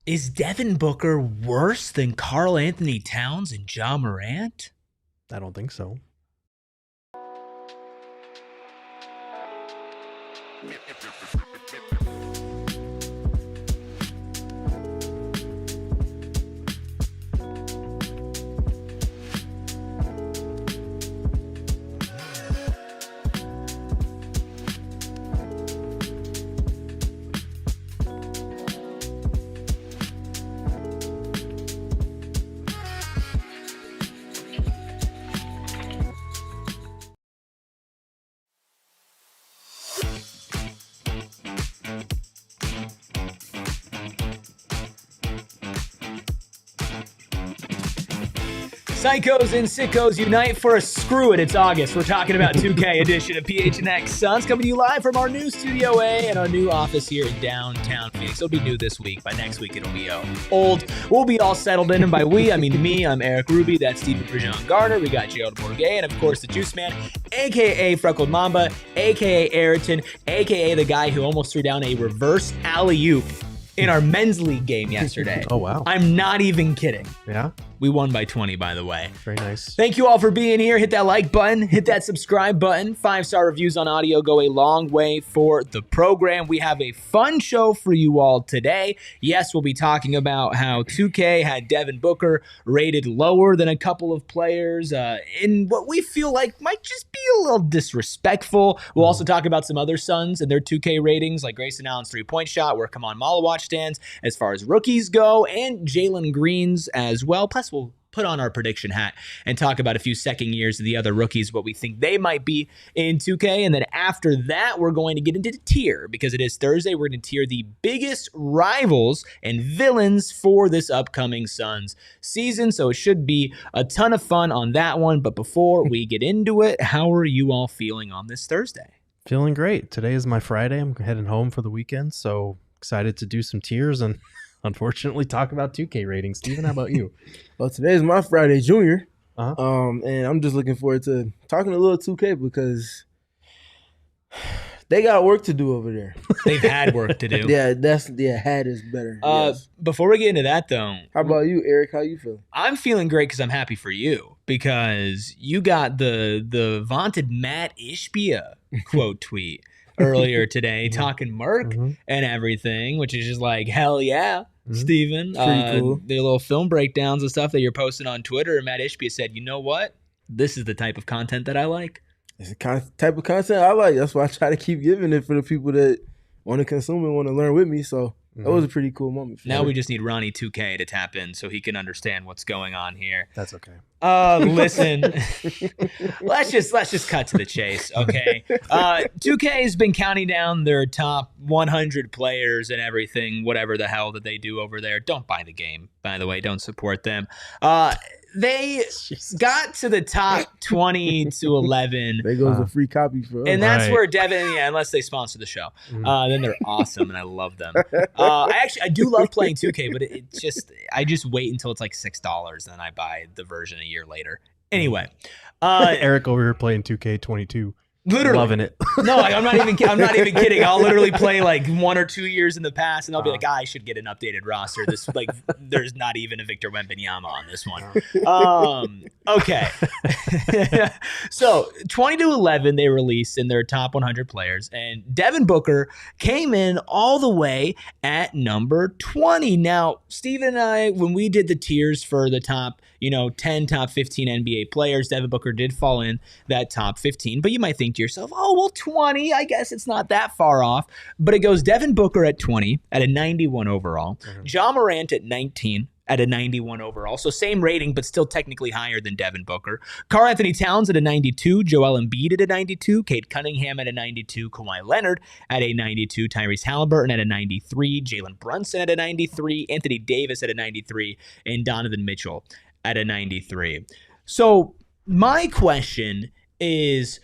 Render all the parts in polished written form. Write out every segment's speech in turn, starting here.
Is Devin Booker worse than Karl-Anthony Towns and Ja Morant? I don't think so. Psychos and sickos unite for a screw it. It's August. We're talking about 2K edition of PHNX Suns, coming to you live from our new Studio A and our new office here in downtown Phoenix. It'll be new this week. By next week, it'll be old. We'll be all settled in, and by we, I mean me. I'm Eric Ruby. That's Stephen Prejean Garner. We got Gerald Bourget, and of course, the Juice Man, a.k.a. Freckled Mamba, a.k.a. Ayrton, a.k.a. the guy who almost threw down a reverse alley-oop in our men's league game yesterday. Oh, wow. I'm not even kidding. Yeah? We won by 20, by the way. Very nice. Thank you all for being here. Hit that like button. Hit that subscribe button. 5-star reviews on audio go a long way for the program. We have a fun show for you all today. Yes, we'll be talking about how 2K had Devin Booker rated lower than a couple of players in what we feel like might just be a little disrespectful. We'll also talk about some other Suns and their 2K ratings, like Grayson Allen's three-point shot, where Kaman Malawatch stands as far as rookies go, and Jalen Green's as well. Plus, we'll put on our prediction hat and talk about a few second years of the other rookies, what we think they might be in 2K. And then after that, we're going to get into the tier, because it is Thursday. We're going to tier the biggest rivals and villains for this upcoming Suns season. So it should be a ton of fun on that one. But before we get into it, how are you all feeling on this Thursday? Feeling great. Today is my Friday. I'm heading home for the weekend, so excited to do some tiers and unfortunately talk about 2K ratings. Steven, how about you? Well, today's my Friday Junior, Uh-huh. and I'm just looking forward to talking a little 2K because they got work to do over there. They've had work to do. Had is better. Yes. Before we get into that, though, How about you, Eric? How you feeling? I'm feeling great because I'm happy for you, because you got the vaunted Matt Ishbia quote tweet earlier today talking Merc and everything, which is just like, hell yeah, Steven. Pretty cool. The little film breakdowns and stuff that you're posting on Twitter. And Matt Ishbia said, you know what? This is the type of content that I like. It's the type of content I like. That's why I try to keep giving it for the people that want to consume and want to learn with me. So that was a pretty cool moment. Now we just need Ronnie 2K to tap in so he can understand what's going on here. That's okay. Listen, let's just cut to the chase, okay? 2K has been counting down their top 100 players and everything, whatever the hell that they do over there. Don't buy the game, by the way. Don't support them. They got to the top 20 to 11. There goes a free copy for us. And that's Right. where Devin, unless they sponsor the show, then they're awesome and I love them. I do love playing 2K, but I just wait until it's like $6 and then I buy the version a year later. Anyway, Eric over here playing 2K22. literally Loving it. No, I'm not even kidding. I'll literally play like 1 or 2 years in the past, and I'll be like, I should get an updated roster. This there's not even a Victor Wembanyama on this one. Okay. So 20 to 11 they released in their top 100 players, and Devin Booker came in all the way at number 20. Now, Steven and I, when we did the tiers for the top 10, top 15 NBA players, Devin Booker did fall in that top 15. But you might think to yourself, oh, well, 20, I guess it's not that far off. But it goes Devin Booker at 20 at a 91 overall, Ja Morant at 19 at a 91 overall. So same rating, but still technically higher than Devin Booker. Karl-Anthony Towns at a 92, Joel Embiid at a 92, Cade Cunningham at a 92, Kawhi Leonard at a 92, Tyrese Halliburton at a 93, Jalen Brunson at a 93, Anthony Davis at a 93, and Donovan Mitchell at a 93. So my question is,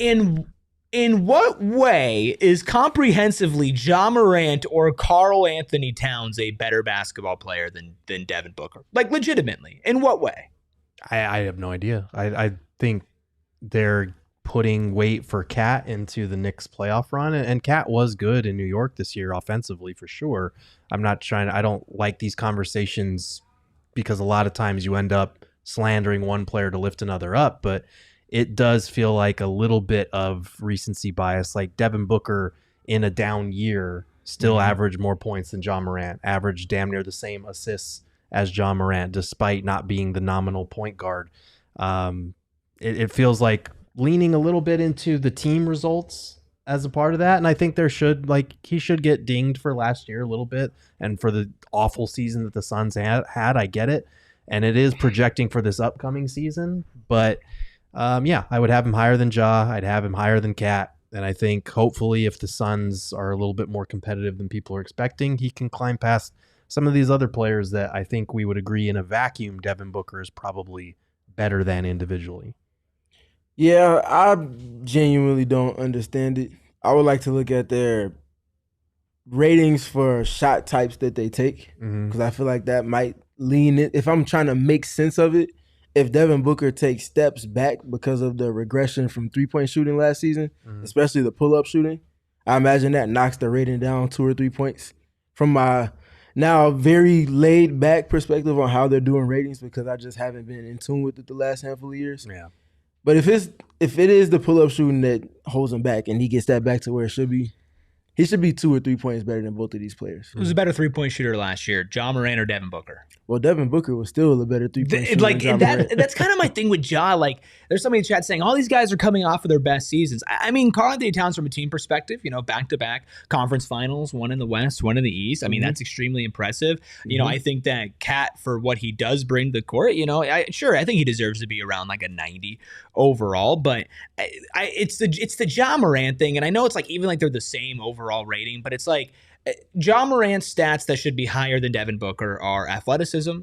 in what way is comprehensively Ja Morant or Karl-Anthony Towns a better basketball player than Devin Booker? Like, legitimately, in what way? I have no idea. I think they're putting weight for Cat into the Knicks playoff run. And Cat was good in New York this year offensively for sure. I don't like these conversations because a lot of times you end up slandering one player to lift another up, but it does feel like a little bit of recency bias. Like Devin Booker in a down year still averaged more points than John Morant, averaged damn near the same assists as John Morant, despite not being the nominal point guard. It feels like leaning a little bit into the team results as a part of that. And I think he should get dinged for last year a little bit and for the awful season that the Suns had. I get it. And it is projecting for this upcoming season. But I would have him higher than Ja. I'd have him higher than Cat. And I think hopefully if the Suns are a little bit more competitive than people are expecting, he can climb past some of these other players that I think we would agree in a vacuum Devin Booker is probably better than individually. Yeah, I genuinely don't understand it. I would like to look at their ratings for shot types that they take, because I feel like that might lean it. If I'm trying to make sense of it, if Devin Booker takes steps back because of the regression from three-point shooting last season, especially the pull-up shooting, I imagine that knocks the rating down 2 or 3 points. From my now very laid-back perspective on how they're doing ratings, because I just haven't been in tune with it the last handful of years. Yeah. But if it is the pull-up shooting that holds him back and he gets that back to where it should be, he should be 2 or 3 points better than both of these players. Who's a better three-point shooter last year, John Morant or Devin Booker? Well, Devin Booker was still a better three-point shooter than John Morant. That's kind of my thing with Ja. Like, there's somebody in the chat saying all these guys are coming off of their best seasons. I mean, Karl-Anthony Towns from a team perspective, back-to-back conference finals, one in the West, one in the East. I mean, that's extremely impressive. I think that Cat, for what he does bring to the court, I think he deserves to be around like a 90 overall. But it's the Ja Morant thing, and I know it's like even like they're the same overall rating, but it's like Ja Morant's stats that should be higher than Devin Booker are athleticism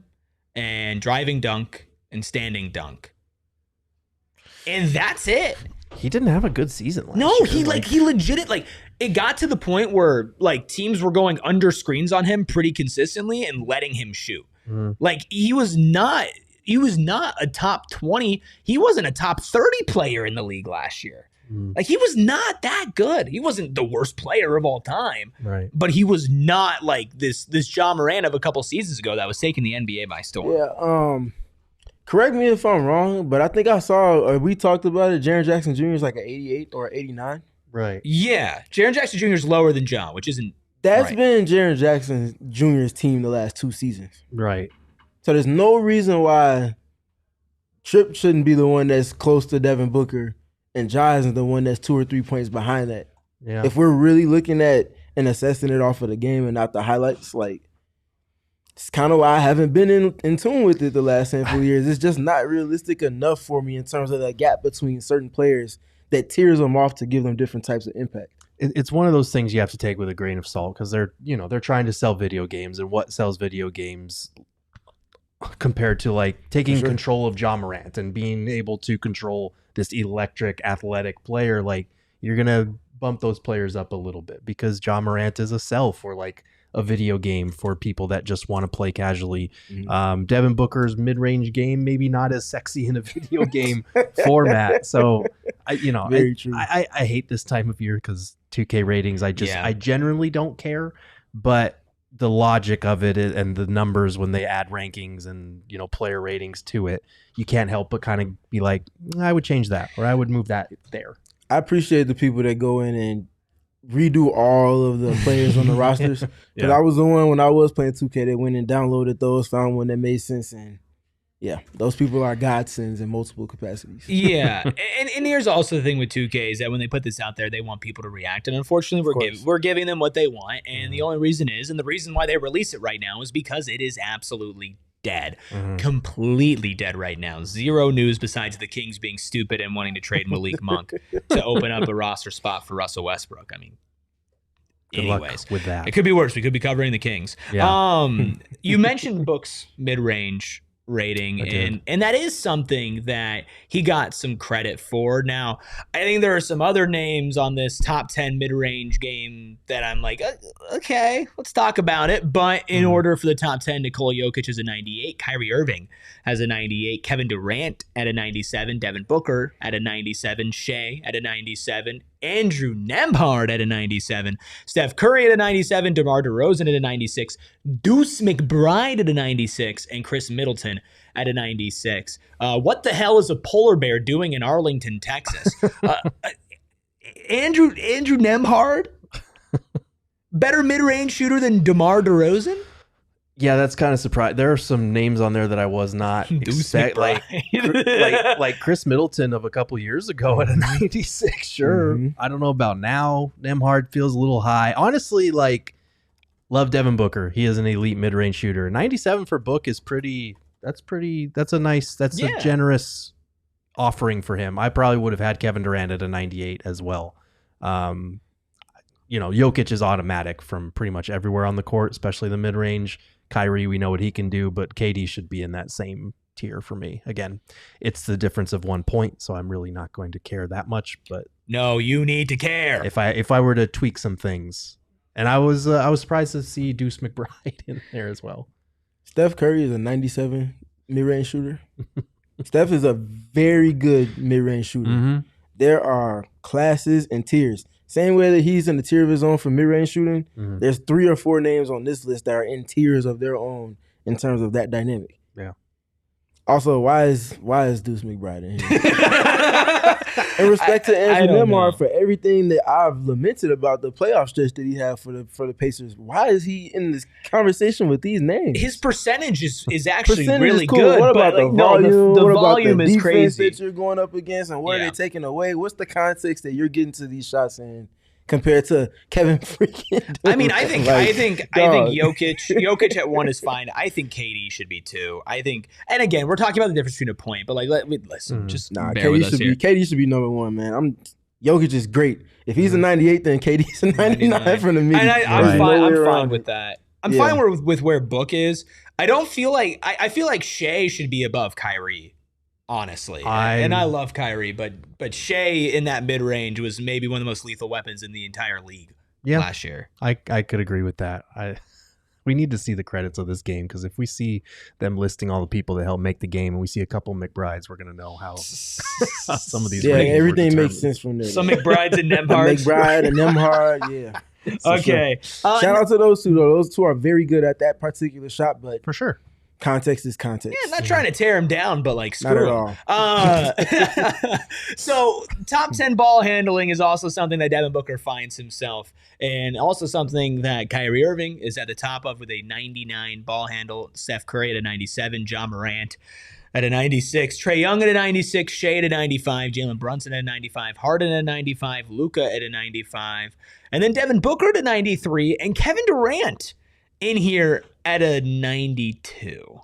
and driving dunk and standing dunk. And that's it. He didn't have a good season last No, year. he legit, it got to the point where like teams were going under screens on him pretty consistently and letting him shoot. Like he was not a top 20. He wasn't a top 30 player in the league last year. Like he was not that good. He wasn't the worst player of all time, right? But he was not like this Ja Morant of a couple seasons ago that was taking the NBA by storm. Yeah. Correct me if I'm wrong, but I think I saw we talked about it. Jaren Jackson Jr. is like an 88 or 89. Right. Yeah, Jaren Jackson Jr. is lower than Ja, which isn't. That's been Jaren Jackson Jr.'s team the last 2 seasons. Right. So there's no reason why Tripp shouldn't be the one that's close to Devin Booker and Ja isn't the one that's 2 or 3 points behind that. Yeah. If we're really looking at and assessing it off of the game and not the highlights, like it's kind of why I haven't been in tune with it the last handful of years. It's just not realistic enough for me in terms of that gap between certain players that tears them off to give them different types of impact. It's one of those things you have to take with a grain of salt because they're trying to sell video games, and what sells video games compared to like taking control of Ja Morant and being able to control this electric athletic player, like you're gonna bump those players up a little bit because Ja Morant is a sell for like a video game for people that just want to play casually. Devin Booker's mid-range game maybe not as sexy in a video game format. So I hate this time of year because 2K ratings, I generally don't care, but the logic of it and the numbers when they add rankings and player ratings to it, you can't help but kind of be like, I would change that or I would move that there. I appreciate the people that go in and redo all of the players on the rosters. Because I was the one when I was playing 2K that went and downloaded those, found one that made sense, and those people are godsends in multiple capacities. Yeah, and here's also the thing with 2K is that when they put this out there, they want people to react, and unfortunately, we're giving them what they want, and the only reason is, and the reason why they release it right now is because it is absolutely dead, completely dead right now. Zero news besides the Kings being stupid and wanting to trade Malik Monk to open up a roster spot for Russell Westbrook. I mean, Good luck with that. It could be worse. We could be covering the Kings. Yeah. You mentioned Book's mid-range rating, and that is something that he got some credit for. Now, I think there are some other names on this top 10 mid-range game that I'm like, okay, let's talk about it. But in order for the top 10, Nikola Jokic is a 98, Kyrie Irving has a 98, Kevin Durant at a 97, Devin Booker at a 97, Shea at a 97, Andrew Nembhard at a 97, Steph Curry at a 97, DeMar DeRozan at a 96, Deuce McBride at a 96, and Chris Middleton at a 96. What the hell is a polar bear doing in Arlington, Texas? Andrew Nembhard? Better mid-range shooter than DeMar DeRozan? Yeah, that's kind of surprising. There are some names on there that I was not expecting. Like Chris Middleton of a couple years ago at a 96. Sure. I don't know about now. Nembhard feels a little high. Honestly, love Devin Booker. He is an elite mid-range shooter. 97 for Book is that's a generous offering for him. I probably would have had Kevin Durant at a 98 as well. Jokic is automatic from pretty much everywhere on the court, especially the mid-range. Kyrie, we know what he can do, but KD should be in that same tier for me. Again, it's the difference of 1 point, so I'm really not going to care that much. But no, you need to care. If I were to tweak some things, and I was surprised to see Deuce McBride in there as well. Steph Curry is a 97 mid-range shooter. Steph is a very good mid-range shooter. There are classes and tiers. Same way that he's in the tier of his own for mid-range shooting, there's 3 or 4 names on this list that are in tiers of their own in terms of that dynamic. Yeah. Also, why is Deuce McBride in here? In respect to Andrew Nembhard, for everything that I've lamented about the playoff stretch that he had for the Pacers, why is he in this conversation with these names? His percentage is actually percentage really is cool. good. What about the volume? The what volume about the is crazy that you're going up against, and what are they taking away? What's the context that you're getting to these shots in compared to Kevin freaking Durant? I mean, I think Jokic at 1 is fine. I think KD should be 2. I think, and again, we're talking about the difference between a point, but listen, just bear with us here. KD should be number 1, man. Jokic is great. If he's a 98, then KD's a 99 from the media. And I'm fine with that. I'm fine with where Book is. I don't feel like I feel like Shea should be above Kyrie. Honestly, and I love Kyrie, but Shea in that mid range was maybe one of the most lethal weapons in the entire league last year. I could agree with that. We need to see the credits of this game, because if we see them listing all the people that helped make the game, and we see a couple McBrides, we're gonna know how some of these. Yeah, everything makes sense from there. Some McBrides and Nembhards. McBride and Nembhard, yeah. Okay. Sure. Shout out to those two though. Those two are very good at that particular shot, but for sure. Context is context. Yeah, not trying to tear him down, but screw him. So top 10 ball handling is also something that Devin Booker finds himself, and also something that Kyrie Irving is at the top of with a 99 ball handle. Steph Curry at a 97, John Morant at a 96, Trae Young at a 96, Shea at a 95, Jalen Brunson at a 95, Harden at a 95, Luka at a 95, and then Devin Booker at a 93, and Kevin Durant in here at a 92.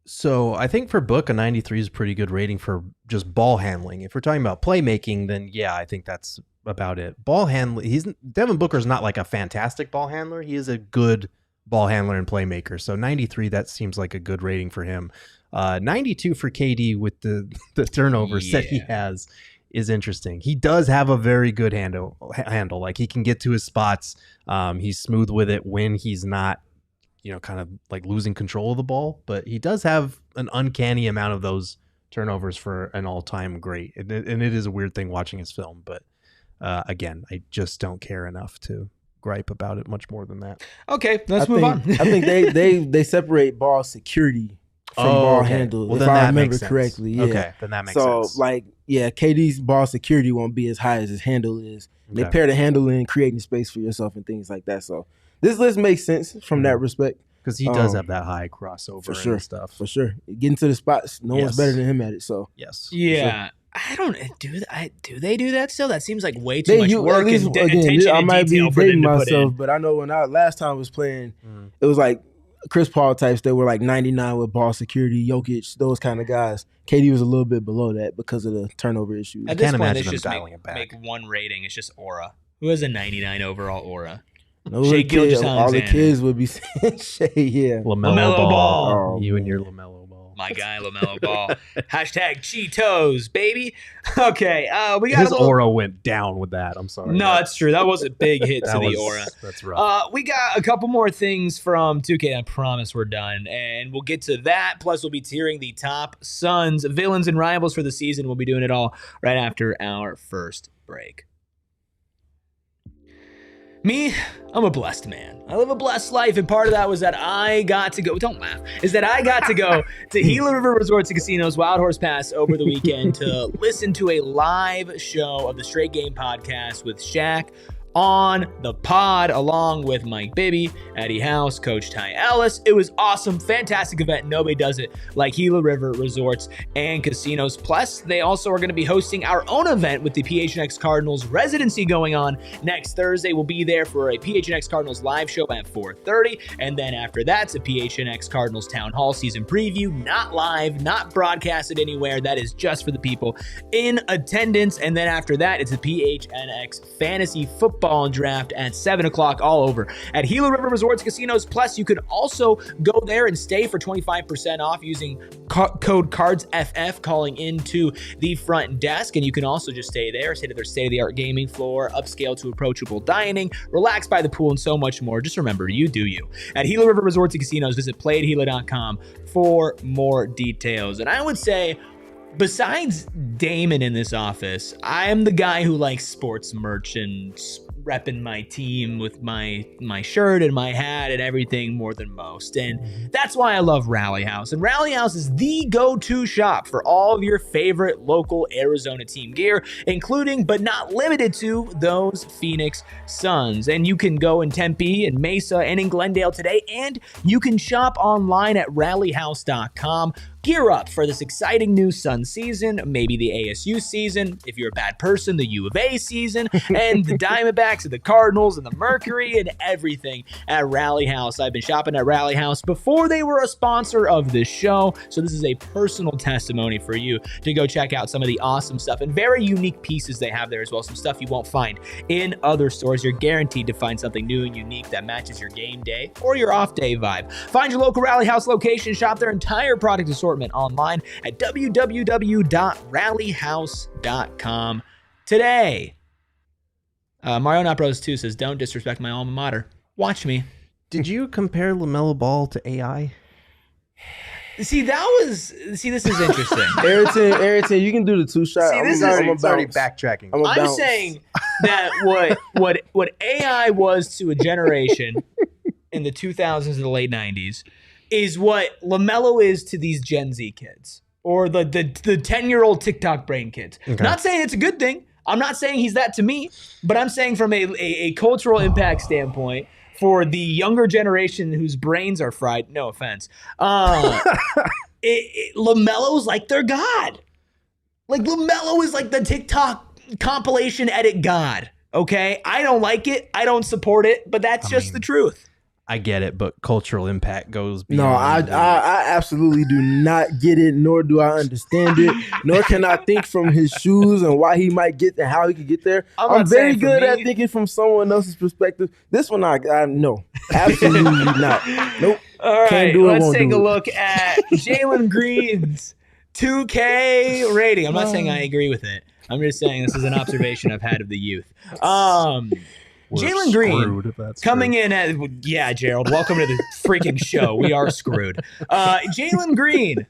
So I think for Book, a 93 is a pretty good rating for just ball handling. If we're talking about playmaking, then yeah, I think that's about it. Ball handling, Devin Booker's not like a fantastic ball handler. He is a good ball handler and playmaker. So 93, that seems like a good rating for him. 92 for KD with the turnovers that he has is interesting. He does have a very good handle. Like, he can get to his spots. He's smooth with it when he's not, kind of like losing control of the ball, but he does have an uncanny amount of those turnovers for an all-time great. And it is a weird thing watching his film, but again, I just don't care enough to gripe about it much more than that. Okay, let's move on. I think they separate ball security from ball handle, well, if I remember correctly. Yeah. Okay, then that makes sense. So, KD's ball security won't be as high as his handle is. Okay. They pair the handle in creating space for yourself and things like that. So this list makes sense from that respect. Because he does have that high crossover and stuff. For sure. Getting to the spots, no one's better than him at it. So yes. Yeah. I don't do they do that still? That seems like way too much work and attention I and might detail be for them dating to put myself, in. but I know when I last time was playing, it was like Chris Paul types that were like 99 with ball security, Jokic, those kind of guys. KD was a little bit below that because of the turnover issues. At this point, it's just make one rating. It's just aura. Who has a 99 overall aura? Shea Gilgeous-Alexander. All the kids would be saying Shea, yeah. LaMelo Ball. You and your LaMelo Ball. My guy, LaMelo Ball. Hashtag Cheetos, baby. Okay, we got his aura went down with that. I'm sorry. No, that's true. That was a big hit to the aura. That's rough. We got a couple more things from 2K. I promise we're done, and we'll get to that. Plus, we'll be tiering the top Suns, villains, and rivals for the season. We'll be doing it all right after our first break. Me, I'm a blessed man. I live a blessed life, and part of that was that I got to go, don't laugh, is that I got to go to Gila River Resorts and Casinos Wild Horse Pass over the weekend to listen to a live show of the Straight Game podcast with Shaq on the pod, along with Mike Bibby, Eddie House, Coach Ty Ellis. It was awesome, fantastic event. Nobody does it like Gila River Resorts and Casinos. Plus, they also are going to be hosting our own event with the PHNX Cardinals residency going on next Thursday. We'll be there for a PHNX Cardinals live show at 4:30, and then after that's a PHNX Cardinals Town Hall season preview, not live, not broadcasted anywhere. That is just for the people in attendance, and then after that, it's a PHNX Fantasy Football draft at 7 o'clock all over at Gila River Resorts Casinos. Plus, you could also go there and stay for 25% off using code CARDSFF, calling into the front desk. And you can also just stay there, stay to their state-of-the-art gaming floor, upscale to approachable dining, relax by the pool, and so much more. Just remember, you do you. At Gila River Resorts and Casinos, visit playatgila.com for more details. And I would say, besides Damon in this office, I am the guy who likes sports merch and repping my team with my shirt and my hat and everything more than most. And that's why I love Rally House. And Rally House is the go-to shop for all of your favorite local Arizona team gear, including but not limited to those Phoenix Suns. And you can go in Tempe and Mesa and in Glendale today, and you can shop online at rallyhouse.com. Gear up for this exciting new Sun season, maybe the ASU season, if you're a bad person, the U of A season, and the Diamondbacks and the Cardinals and the Mercury and everything at Rally House. I've been shopping at Rally House before they were a sponsor of this show, so this is a personal testimony for you to go check out some of the awesome stuff and very unique pieces they have there as well, some stuff you won't find in other stores. You're guaranteed to find something new and unique that matches your game day or your off day vibe. Find your local Rally House location, shop their entire product assortment online at www.rallyhouse.com today. Mario Not Bros 2 says, don't disrespect my alma mater. Watch me. Did you compare LaMelo Ball to AI? See, this is interesting. Ayrton, you can do the two shot. See, this is already backtracking. I'm saying that what AI was to a generation in the 2000s and the late 90s is what LaMelo is to these Gen Z kids or the 10-year-old TikTok brain kids. Okay. Not saying it's a good thing. I'm not saying he's that to me, but I'm saying from a cultural impact standpoint for the younger generation whose brains are fried, no offense, LaMelo's like their god. Like LaMelo is like the TikTok compilation edit god, okay? I don't like it. I don't support it, but that's just the truth. I get it, but cultural impact goes beyond. No, I absolutely do not get it, nor do I understand it, nor can I think from his shoes and why he might get there, how he could get there. I'm very good at thinking from someone else's perspective. This one, I no, absolutely not. Nope. All right, let's take a look at Jalen Green's 2K rating. I'm not saying I agree with it. I'm just saying this is an observation I've had of the youth. Jalen Green coming in at, yeah, Gerald, welcome to the freaking show. We are screwed. Jalen Green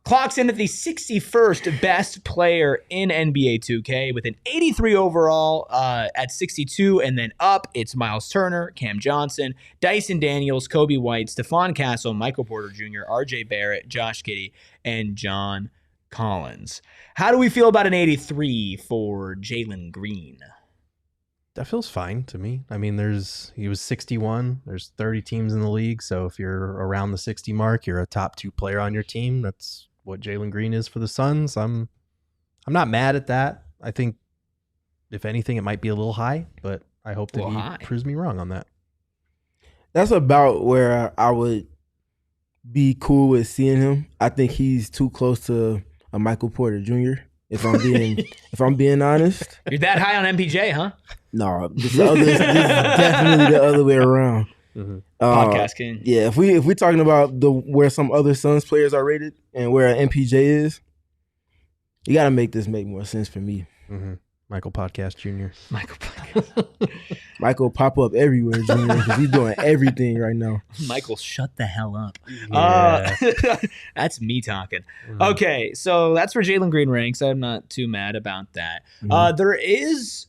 clocks in at the 61st best player in NBA 2K with an 83 overall at 62, and then up, it's Miles Turner, Cam Johnson, Dyson Daniels, Kobe White, Stephon Castle, Michael Porter Jr., RJ Barrett, Josh Giddey, and John Collins. How do we feel about an 83 for Jalen Green? That feels fine to me. I mean, he was 61. There's 30 teams in the league, so if you're around the 60 mark, you're a top 2 player on your team. That's what Jalen Green is for the Suns. I'm not mad at that. I think, if anything, it might be a little high, but I hope that he proves me wrong on that. That's about where I would be cool with seeing him. I think he's too close to a Michael Porter Jr., if I'm being honest. You're that high on MPJ, huh? No, this is definitely the other way around. Mm-hmm. Podcast king. Yeah, if we're talking about where some other Suns players are rated and where an MPJ is, you got to make this make more sense for me. Mm-hmm. Michael Podcast Jr. Michael pop up everywhere, Jr. because he's doing everything right now. Michael, shut the hell up. Yeah. That's me talking. Mhm. Okay, so that's where Jalen Green ranks. I'm not too mad about that. There is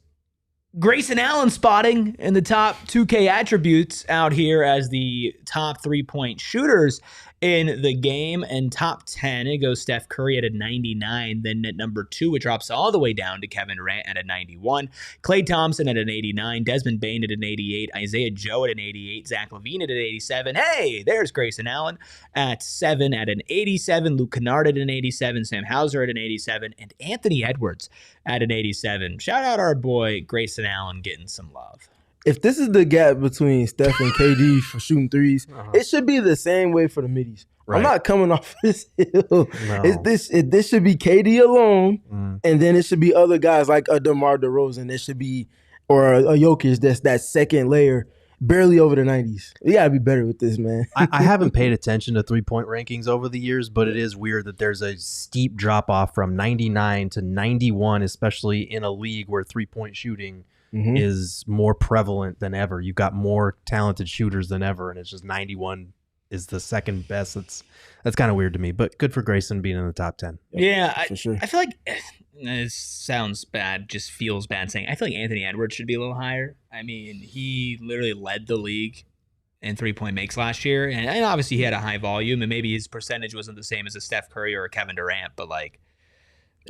Grayson Allen spotting in the top 2K attributes out here as the top 3-point shooters in the game, and top 10, it goes Steph Curry at a 99. Then at number 2, it drops all the way down to Kevin Durant at a 91. Klay Thompson at an 89. Desmond Bane at an 88. Isaiah Joe at an 88. Zach LaVine at an 87. Hey, there's Grayson Allen at 7 at an 87. Luke Kennard at an 87. Sam Hauser at an 87. And Anthony Edwards at an 87. Shout out our boy Grayson Allen getting some love. If this is the gap between Steph and KD for shooting threes, it should be the same way for the middies. Right. I'm not coming off this hill. No. This should be KD alone, and then it should be other guys like a DeMar DeRozan. It should be, or a Jokic that's that second layer, barely over the 90s. We got to be better with this, man. I haven't paid attention to 3-point rankings over the years, but it is weird that there's a steep drop off from 99 to 91, especially in a league where 3-point shooting is more prevalent than ever. You've got more talented shooters than ever, and it's just 91 is the second best. That's kind of weird to me, but good for Grayson being in the top 10. Yeah, for sure. I feel like this sounds bad, just feels bad saying. I feel like Anthony Edwards should be a little higher. I mean, he literally led the league in 3-point makes last year, and obviously he had a high volume, and maybe his percentage wasn't the same as a Steph Curry or a Kevin Durant, but like,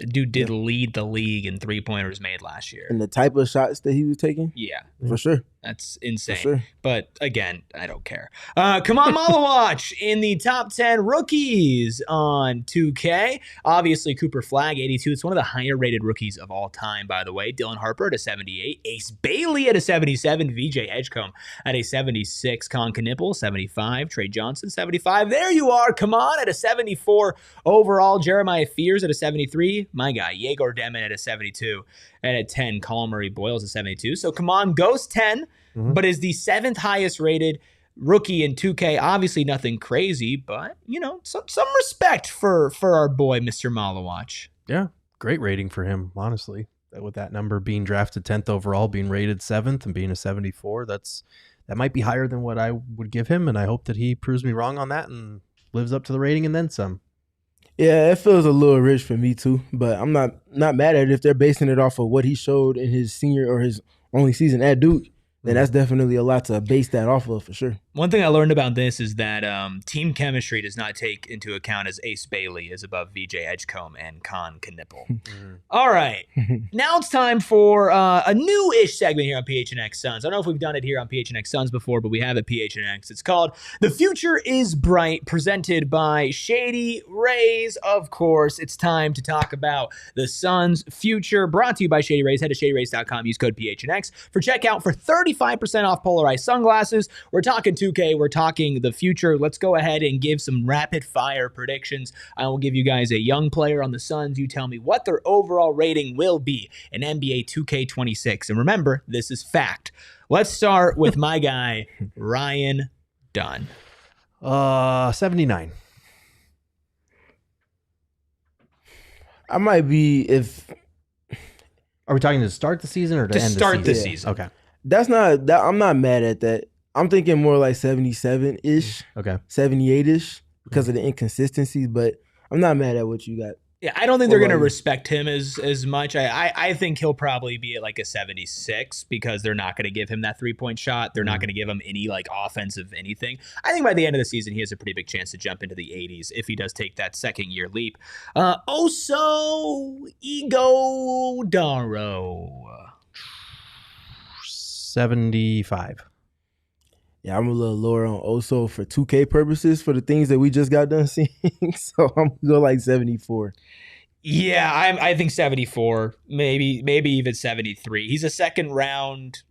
dude did lead the league in 3-pointers made last year. And the type of shots that he was taking? Yeah. For sure. That's insane. For sure. But again, I don't care. Come on, Malawatch in the top 10 rookies on 2K. Obviously, Cooper Flagg, 82. It's one of the higher rated rookies of all time, by the way. Dylan Harper at a 78. Ace Bailey at a 77. VJ Edgecombe at a 76. Con Knipple, 75. Trey Johnson, 75. There you are. Come on, at a 74 overall. Jeremiah Fears at a 73. My guy, Yegor Demon at a 72. And at 10, Colin Murray Boyles at 72. So come on, goes 10. But is the 7th highest rated rookie in 2K. Obviously nothing crazy, but, you know, some respect for our boy, Mr. Malawatch. Yeah, great rating for him, honestly. With that number being drafted 10th overall, being rated 7th, and being a 74, that might be higher than what I would give him, and I hope that he proves me wrong on that and lives up to the rating and then some. Yeah, it feels a little rich for me too, but I'm not mad at it if they're basing it off of what he showed in his senior or his only season at Duke. Then that's definitely a lot to base that off of for sure. One thing I learned about this is that team chemistry does not take into account as Ace Bailey is above VJ Edgecombe and Con Knipple. All right. Now it's time for a new-ish segment here on PHNX Suns. I don't know if we've done it here on PHNX Suns before, but we have at PHNX. It's called The Future is Bright, presented by Shady Rays. Of course, it's time to talk about the Suns' future, brought to you by Shady Rays. Head to shadyrays.com. Use code PHNX for checkout for 35% off polarized sunglasses. We're talking 2K. We're talking the future. Let's go ahead and give some rapid fire predictions. I will give you guys a young player on the Suns. You tell me what their overall rating will be in NBA 2K26. And remember, this is fact. Let's start with my guy, Ryan Dunn. 79. I might be if. Are we talking to start the season or to end start the the season? season. Okay. That's not that. I'm not mad at that. I'm thinking more like 77-ish, Okay. 78-ish because of the inconsistencies, but I'm not mad at what you got. Yeah, I don't think they're going to respect him as much. I think he'll probably be at like a 76 because they're not going to give him that 3-point shot. They're not going to give him any like offensive anything. I think by the end of the season, he has a pretty big chance to jump into the 80s if he does take that second year leap. Oso Ighodaro. 75. Yeah, I'm a little lower on Oso for 2K purposes for the things that we just got done seeing. So I'm going to go like 74. Yeah, I think 74, maybe even 73. He's a second round,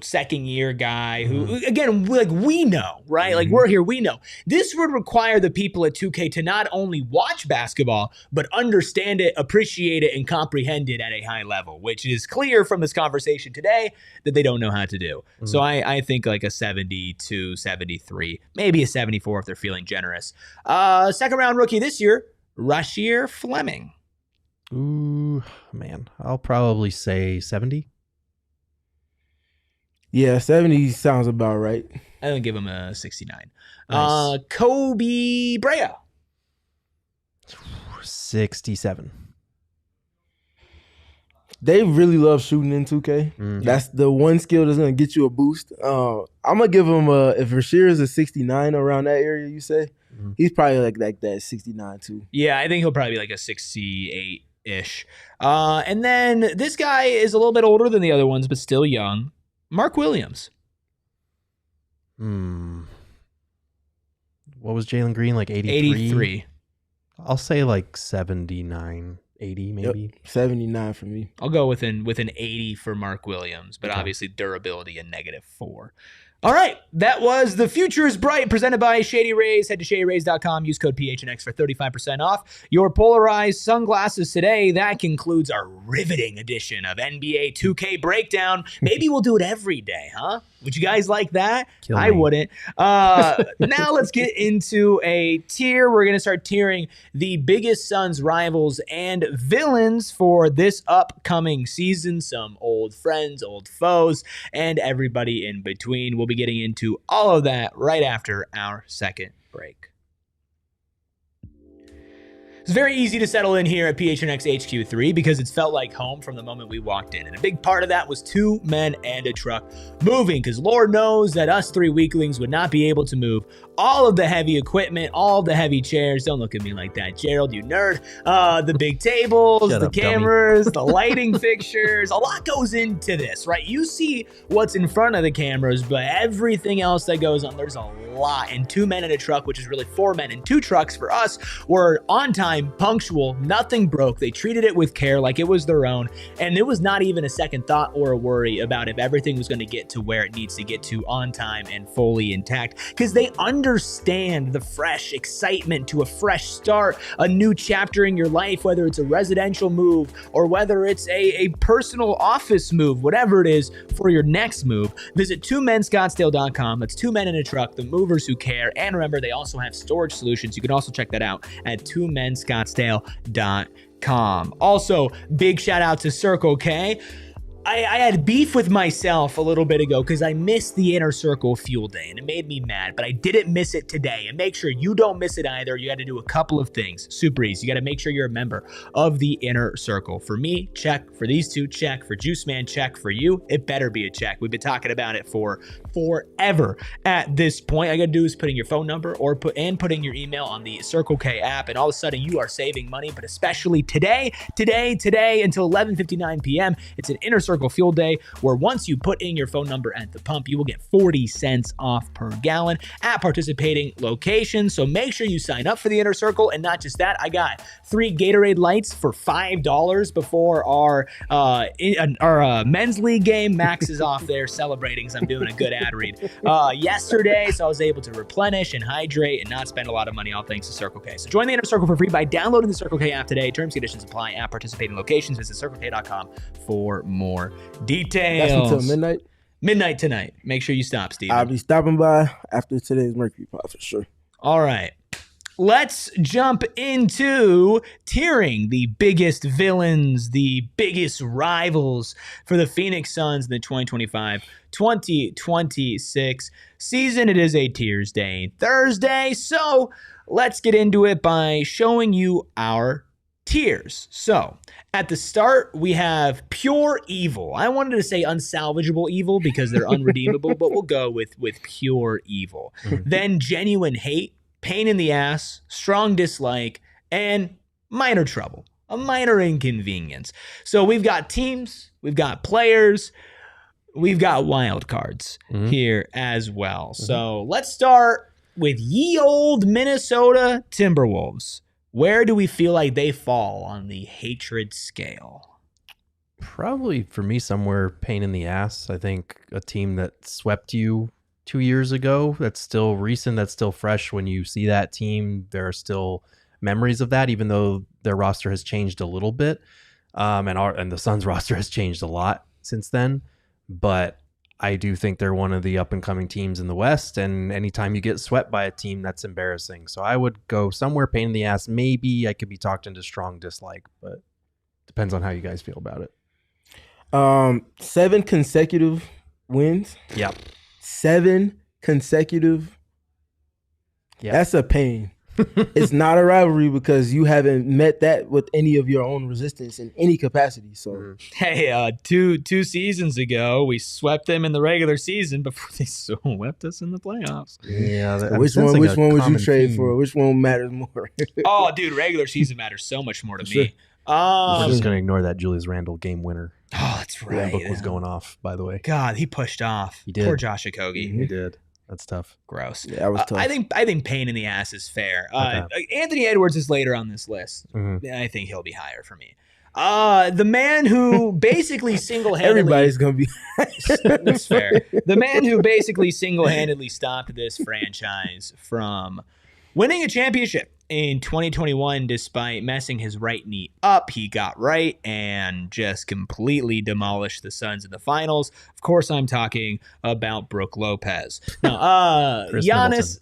second year guy who, again, like we know, right? Like we're here, we know. This would require the people at 2K to not only watch basketball, but understand it, appreciate it, and comprehend it at a high level, which is clear from this conversation today that they don't know how to do. So I think like a 72, 73, maybe a 74 if they're feeling generous. Second round rookie this year, Rasheer Fleming. Ooh, man. I'll probably say 70. Yeah, 70 sounds about right. I'm going to give him a 69. Nice. Kobe Brea. 67. They really love shooting in 2K. That's the one skill that's going to get you a boost. I'm going to give him if Rasheer is a 69 around that area, you say, he's probably like that 69 too. Yeah, I think he'll probably be like a 68-ish. And then this guy is a little bit older than the other ones, but still young. Mark Williams. What was Jalen Green, like 83? 83. I'll say like 79, 80 maybe. Yep, 79 for me. I'll go with an 80 for Mark Williams, but obviously durability a -4. All right, that was The Future is Bright, presented by Shady Rays. Head to shadyrays.com. Use code PHNX for 35% off your polarized sunglasses today. That concludes our riveting edition of NBA 2K Breakdown. Maybe we'll do it every day, huh? Would you guys like that? I wouldn't. Now let's get into a tier. We're going to start tiering the biggest Suns rivals and villains for this upcoming season. Some old friends, old foes, and everybody in between. We'll be getting into all of that right after our second break. It's very easy to settle in here at PHNX HQ3 because it's felt like home from the moment we walked in. And a big part of that was 2 men and a truck moving, because Lord knows that us 3 weaklings would not be able to move all of the heavy equipment, all of the heavy chairs. Don't look at me like that, Gerald, you nerd. The big tables, the cameras, the lighting fixtures. A lot goes into this, right? You see what's in front of the cameras, but everything else that goes on, there's a lot. And 2 men in a truck, which is really 4 men in 2 trucks for us, were on time, punctual, nothing broke. They treated it with care like it was their own, and it was not even a second thought or a worry about if everything was going to get to where it needs to get to on time and fully intact, because they understand the fresh excitement to a fresh start, a new chapter in your life, whether it's a residential move or whether it's a personal office move, whatever it is for your next move. Visit 2menscottsdale.com. That's 2 men in a truck, the movers who care. And remember, they also have storage solutions. You can also check that out at 2menscottsdale.com. Also, big shout out to Circle K. I had beef with myself a little bit ago because I missed the Inner Circle Fuel Day, and it made me mad, but I didn't miss it today. And make sure you don't miss it either. You got to do a couple of things. Super easy. You got to make sure you're a member of the Inner Circle. For me, check. For these two, check. For Juice Man, check. For you, it better be a check. We've been talking about it for forever at this point. All you got to do is put in your phone number or putting your email on the Circle K app, and all of a sudden you are saving money. But especially today until 11:59 p.m., it's an Inner Circle Fuel Day, where once you put in your phone number at the pump, you will get 40 cents off per gallon at participating locations. So make sure you sign up for the Inner Circle. And not just that, I got 3 Gatorade Lights for $5 before our men's league game. Max is off there celebrating because I'm doing a good ad read yesterday, so I was able to replenish and hydrate and not spend a lot of money, all thanks to Circle K. So join the Inner Circle for free by downloading the Circle K app today. Terms and conditions apply at participating locations. Visit circlek.com for more details. That's until midnight? Midnight tonight. Make sure you stop, Steven. I'll be stopping by after today's Mercury Pop for sure. All right. Let's jump into tiering the biggest villains, the biggest rivals for the Phoenix Suns in the 2025-2026 season. It is a Tiers Day Thursday, so let's get into it by showing you our tiers. So at the start, we have pure evil. I wanted to say unsalvageable evil because they're unredeemable, but we'll go with pure evil. Then genuine hate, pain in the ass, strong dislike, and minor trouble, a minor inconvenience. So we've got teams, we've got players, we've got wild cards here as well. So let's start with ye old Minnesota Timberwolves. Where do we feel like they fall on the hatred scale? Probably for me somewhere pain in the ass. I think a team that swept you 2 years ago, that's still recent, that's still fresh. When you see that team, there are still memories of that, even though their roster has changed a little bit. And the Suns roster has changed a lot since then. But I do think they're one of the up-and-coming teams in the West, and anytime you get swept by a team, that's embarrassing. So I would go somewhere pain in the ass. Maybe I could be talked into strong dislike, but depends on how you guys feel about it. 7 consecutive wins. Yep. 7 consecutive. Yeah. That's a pain. It's not a rivalry because you haven't met that with any of your own resistance in any capacity. So, hey, two seasons ago, we swept them in the regular season before they swept us in the playoffs. Yeah. so which one would you trade for? Which one matters more? Oh, dude, regular season matters so much more to Sure. me. We're just going to ignore that Julius Randle game winner. Oh, that's right. Book was going off, by the way. God, he pushed off. He did. Poor Josh Okogie. He did. That's tough. Gross. Yeah, that was tough. I think pain in the ass is fair. Okay. Anthony Edwards is later on this list. Mhm. I think he'll be higher for me. The man who basically single-handedly Everybody's gonna be. that's fair. The man who basically single-handedly stopped this franchise from winning a championship in 2021, despite messing his right knee up, he got right and just completely demolished the Suns in the finals. Of course, I'm talking about Brook Lopez. Now, Chris Giannis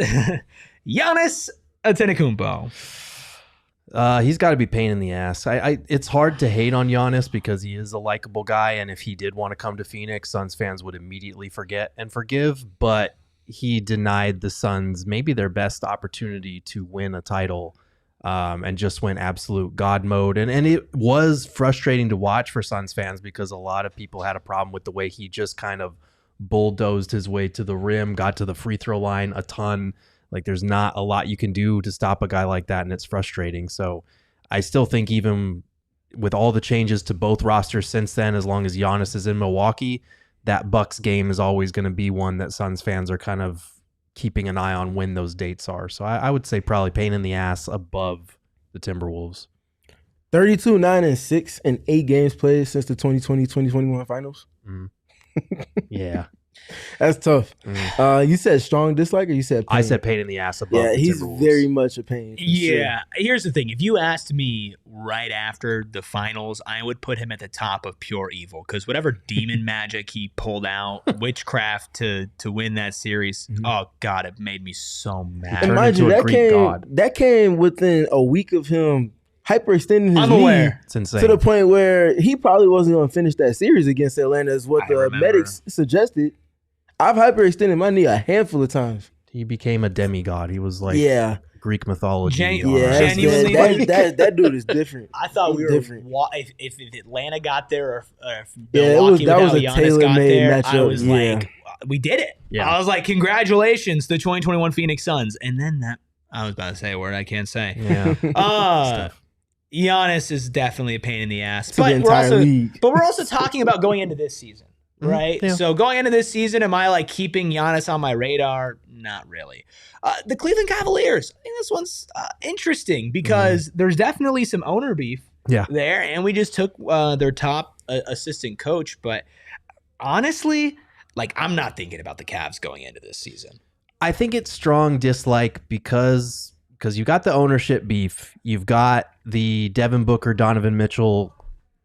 Antetokounmpo. He's got to be pain in the ass. It's hard to hate on Giannis because he is a likable guy, and if he did want to come to Phoenix, Suns fans would immediately forget and forgive, but he denied the Suns maybe their best opportunity to win a title, and just went absolute God mode. And it was frustrating to watch for Suns fans because a lot of people had a problem with the way he just kind of bulldozed his way to the rim, got to the free throw line a ton. Like, there's not a lot you can do to stop a guy like that, and it's frustrating. So I still think even with all the changes to both rosters since then, as long as Giannis is in Milwaukee, that Bucks game is always going to be one that Suns fans are kind of keeping an eye on when those dates are. So I would say probably pain in the ass above the Timberwolves. 32, 9-6 in 8 games played since the 2020-2021 finals. Yeah. That's tough. You said strong dislike, or you said pain? I said pain in the ass above Yeah, the he's Timberwolves. very much a pain. For Yeah. Here's the thing. If you asked me right after the finals, I would put him at the top of pure evil because whatever demon magic he pulled out, witchcraft to win that series, oh, God, it made me so mad. And Turned mind you, into a that Greek god. came within a week of him hyperextending his I'm knee aware. It's insane. to the point where he probably wasn't going to finish that series against Atlanta, is what I the remember. medics suggested. I've hyperextended my knee a handful of times. He became a demigod. He was like Yeah, Greek mythology. yeah, Genuinely, that dude is different. I thought we were different. If Atlanta got there or if Yeah, Milwaukee that was without a Giannis got tailor-made there, I matchup, was yeah. like, we did it. Yeah. I was like, congratulations, the 2021 Phoenix Suns. And then I was about to say a word I can't say. Yeah. Uh, Giannis is definitely a pain in the ass. To the But entire league. we're also talking about going into this season, right? Yeah. So going into this season, am I like keeping Giannis on my radar? Not really. The Cleveland Cavaliers. I think this one's interesting because there's definitely some owner beef there, and we just took their top assistant coach. But honestly, like, I'm not thinking about the Cavs going into this season. I think it's strong dislike because you got the ownership beef. You've got the Devin Booker, Donovan Mitchell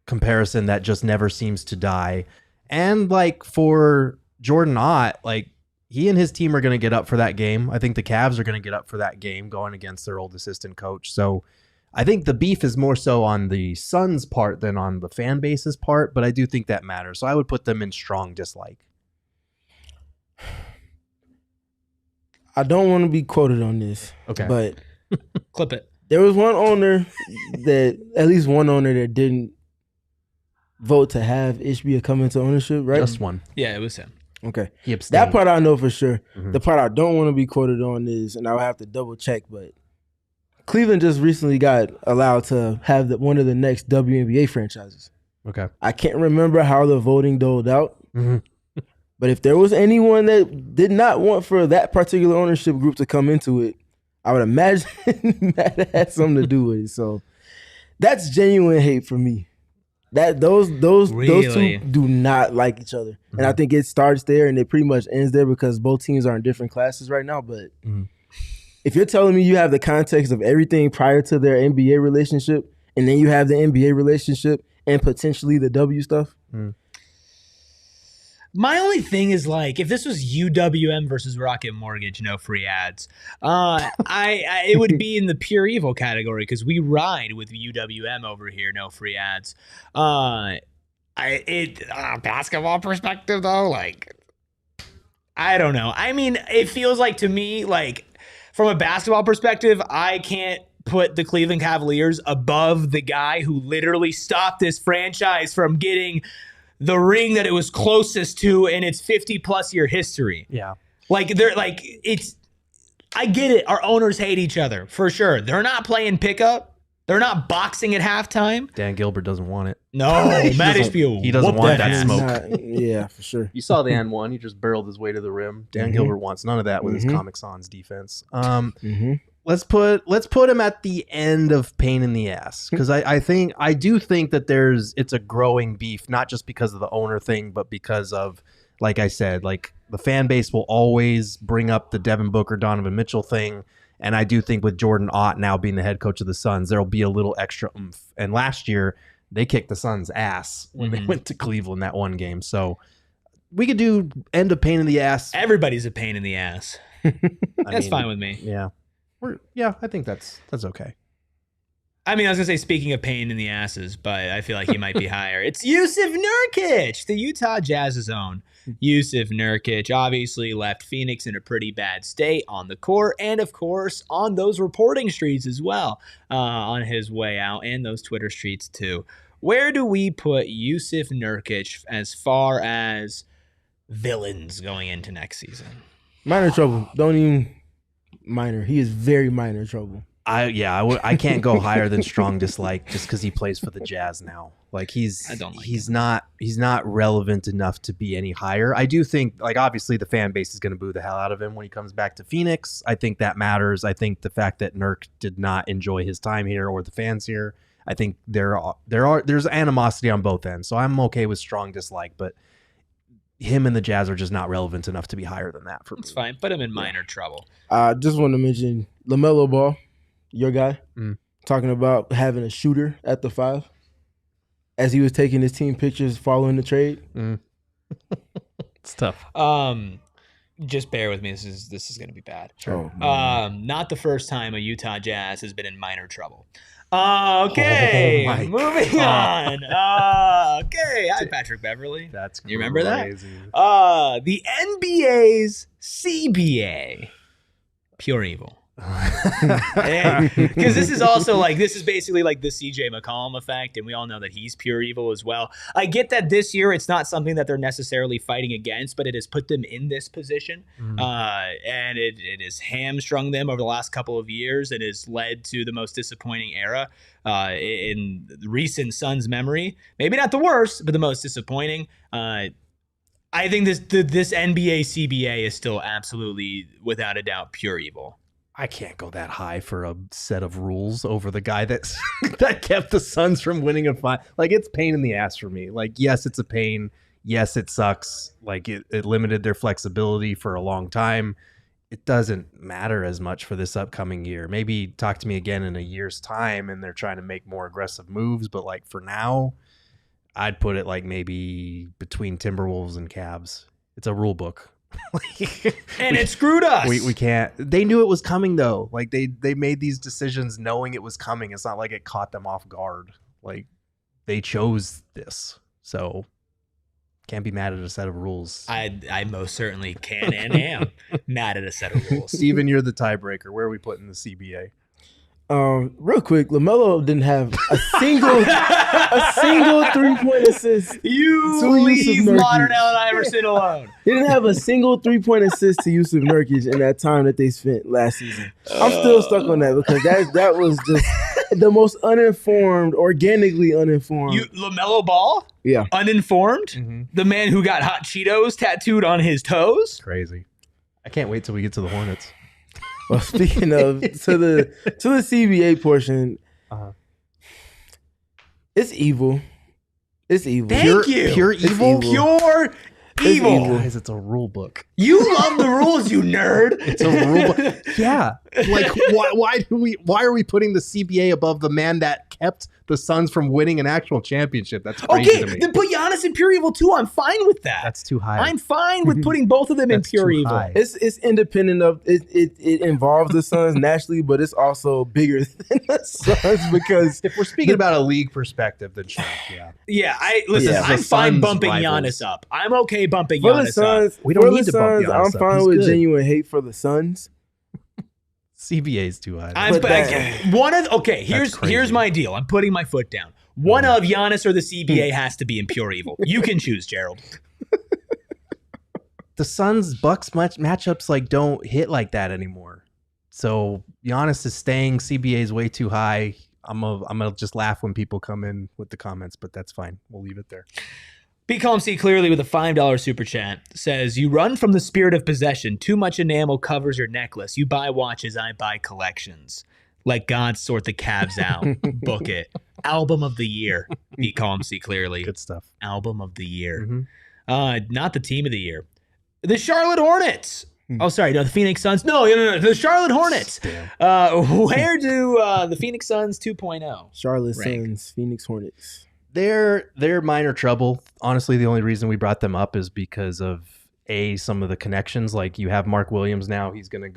comparison that just never seems to die. And like for Jordan Ott, like he and his team are going to get up for that game. I think the Cavs are going to get up for that game going against their old assistant coach. So I think the beef is more so on the Suns' part than on the fan base's part, but I do think that matters. So I would put them in strong dislike. I don't want to be quoted on this, Okay. but Clip it. there was one owner that didn't vote to have Ishbia come into ownership, right? Just one. Yeah, it was him. Okay. He abstained. That part I know for sure. Mhm. The part I don't want to be quoted on is, and I'll have to double check, but Cleveland just recently got allowed to have one of the next WNBA franchises. Okay. I can't remember how the voting doled out, Mhm. but if there was anyone that did not want for that particular ownership group to come into it, I would imagine that had something to do with it. So that's genuine hate for me. That those Really? two do not like each other, and I think it starts there and it pretty much ends there because both teams are in different classes right now. But if you're telling me you have the context of everything prior to their NBA relationship, and then you have the NBA relationship and potentially the W stuff, My only thing is like, if this was UWM versus Rocket Mortgage, no free ads, it would be in the pure evil category because we ride with UWM over here, no free ads. Basketball perspective though, like, I don't know. I mean, it feels like to me, like from a basketball perspective, I can't put the Cleveland Cavaliers above the guy who literally stopped this franchise from getting the ring that it was closest to in its 50-plus year history. Yeah. Like, they're like, I get it. Our owners hate each other, for sure. They're not playing pickup. They're not boxing at halftime. Dan Gilbert doesn't want it. No, he doesn't want that smoke. Yeah, for sure. You saw the N1. He just barreled his way to the rim. Dan Gilbert wants none of that with his Comic Sans defense. Let's put him at the end of pain in the ass, because I do think that it's a growing beef, not just because of the owner thing, but because of, like I said, like the fan base will always bring up the Devin Booker, Donovan Mitchell thing. And I do think with Jordan Ott now being the head coach of the Suns, there'll be a little extra oomph. And last year they kicked the Suns' ass when they went to Cleveland that one game. So we could do end of pain in the ass. Everybody's a pain in the ass. That's fine with me. Yeah. I think that's okay. I mean, I was going to say, speaking of pain in the asses, but I feel like he might be higher. It's Jusuf Nurkic, the Utah Jazz's own. Jusuf Nurkic obviously left Phoenix in a pretty bad state on the court and, of course, on those reporting streets as well on his way out, and those Twitter streets too. Where do we put Jusuf Nurkic as far as villains going into next season? Minor trouble. Don't even minor. He is very minor trouble. I can't go higher than strong dislike just because he plays for the Jazz now. Like he's not relevant enough to be any higher. I do think, like, obviously the fan base is going to boo the hell out of him when he comes back to Phoenix. I think that matters. I think the fact that Nurk did not enjoy his time here or the fans here, I think there's animosity on both ends. So I'm okay with strong dislike, but him and the Jazz are just not relevant enough to be higher than that for me. It's fine. Put him in minor trouble. I just want to mention LaMelo Ball, your guy, talking about having a shooter at the 5 as he was taking his team pictures following the trade. It's tough. Just bear with me. This is going to be bad. Sure. Not the first time a Utah Jazz has been in minor trouble. Okay, moving on. Okay, hi Patrick Beverly. That's you remember crazy. that? The NBA's CBA, pure evil. Because this is also like, this is basically like the CJ McCollum effect, and we all know that he's pure evil as well. I get that this year it's not something that they're necessarily fighting against, but it has put them in this position, and it has hamstrung them over the last couple of years. It has led to the most disappointing era in recent Suns memory. Maybe not the worst, but the most disappointing. I think this NBA CBA is still absolutely, without a doubt, pure evil. I can't go that high for a set of rules over the guy that kept the Suns from winning a final. Like, it's pain in the ass for me. Like, yes, it's a pain. Yes, it sucks. Like, it limited their flexibility for a long time. It doesn't matter as much for this upcoming year. Maybe talk to me again in a year's time and they're trying to make more aggressive moves. But, like, for now, I'd put it like maybe between Timberwolves and Cavs. It's a rule book. And it screwed us. We can't. They knew it was coming though. Like they made these decisions knowing it was coming. It's not like it caught them off guard. Like they chose this, so can't be mad at a set of rules. I most certainly can and am mad at a set of rules. Steven, you're the tiebreaker. Where are we putting the CBA? Real quick, LaMelo didn't have a single 3-point assist. You leave modern Allen Iverson alone. He didn't have a single 3-point assist to Jusuf Nurkic in that time that they spent last season. I'm still stuck on that because that was just the most uninformed, organically uninformed. LaMelo Ball? Yeah. Uninformed? Mm-hmm. The man who got hot Cheetos tattooed on his toes? Crazy. I can't wait till we get to the Hornets. Well, speaking of to the CBA portion, it's evil. It's evil. Thank you. Pure evil. Pure evil. Guys, it's a rule book. You love the rules, you nerd. It's a rule book. Yeah. Like, why are we putting the CBA above the man that kept the Suns from winning an actual championship? That's crazy to me. Then put Giannis in pure evil too. I'm fine with that. That's too high. I'm fine with putting both of them in pure evil. High. It's independent of it involves the Suns naturally, but it's also bigger than the Suns because if we're speaking about a league perspective, then sure, yeah. I'm fine bumping Giannis up. I'm okay bumping for Giannis the Suns. up. We don't need to bump Suns, Giannis I'm fine up. with He's good. genuine hate for the Suns. CBA's too high. Here's my deal. I'm putting my foot down. One of Giannis or the CBA has to be in pure evil. You can choose, Gerald. The Suns Bucks matchups like don't hit like that anymore. So Giannis is staying. CBA is way too high. I'm gonna just laugh when people come in with the comments, but that's fine. We'll leave it there. Be Calm See Clearly with a $5 super chat says, you run from the spirit of possession. Too much enamel covers your necklace. You buy watches, I buy collections. Let God sort the Cavs out. Book it. Album of the year. Be Calm See Clearly. Good stuff. Album of the year. Mm-hmm. Not the team of the year. The Charlotte Hornets. Oh, sorry. No, the Phoenix Suns. No. The Charlotte Hornets. Where do the Phoenix Suns 2.0 Charlotte rank? Suns, Phoenix Hornets. They're minor trouble. Honestly, the only reason we brought them up is because of some of the connections. Like you have Mark Williams now. He's gonna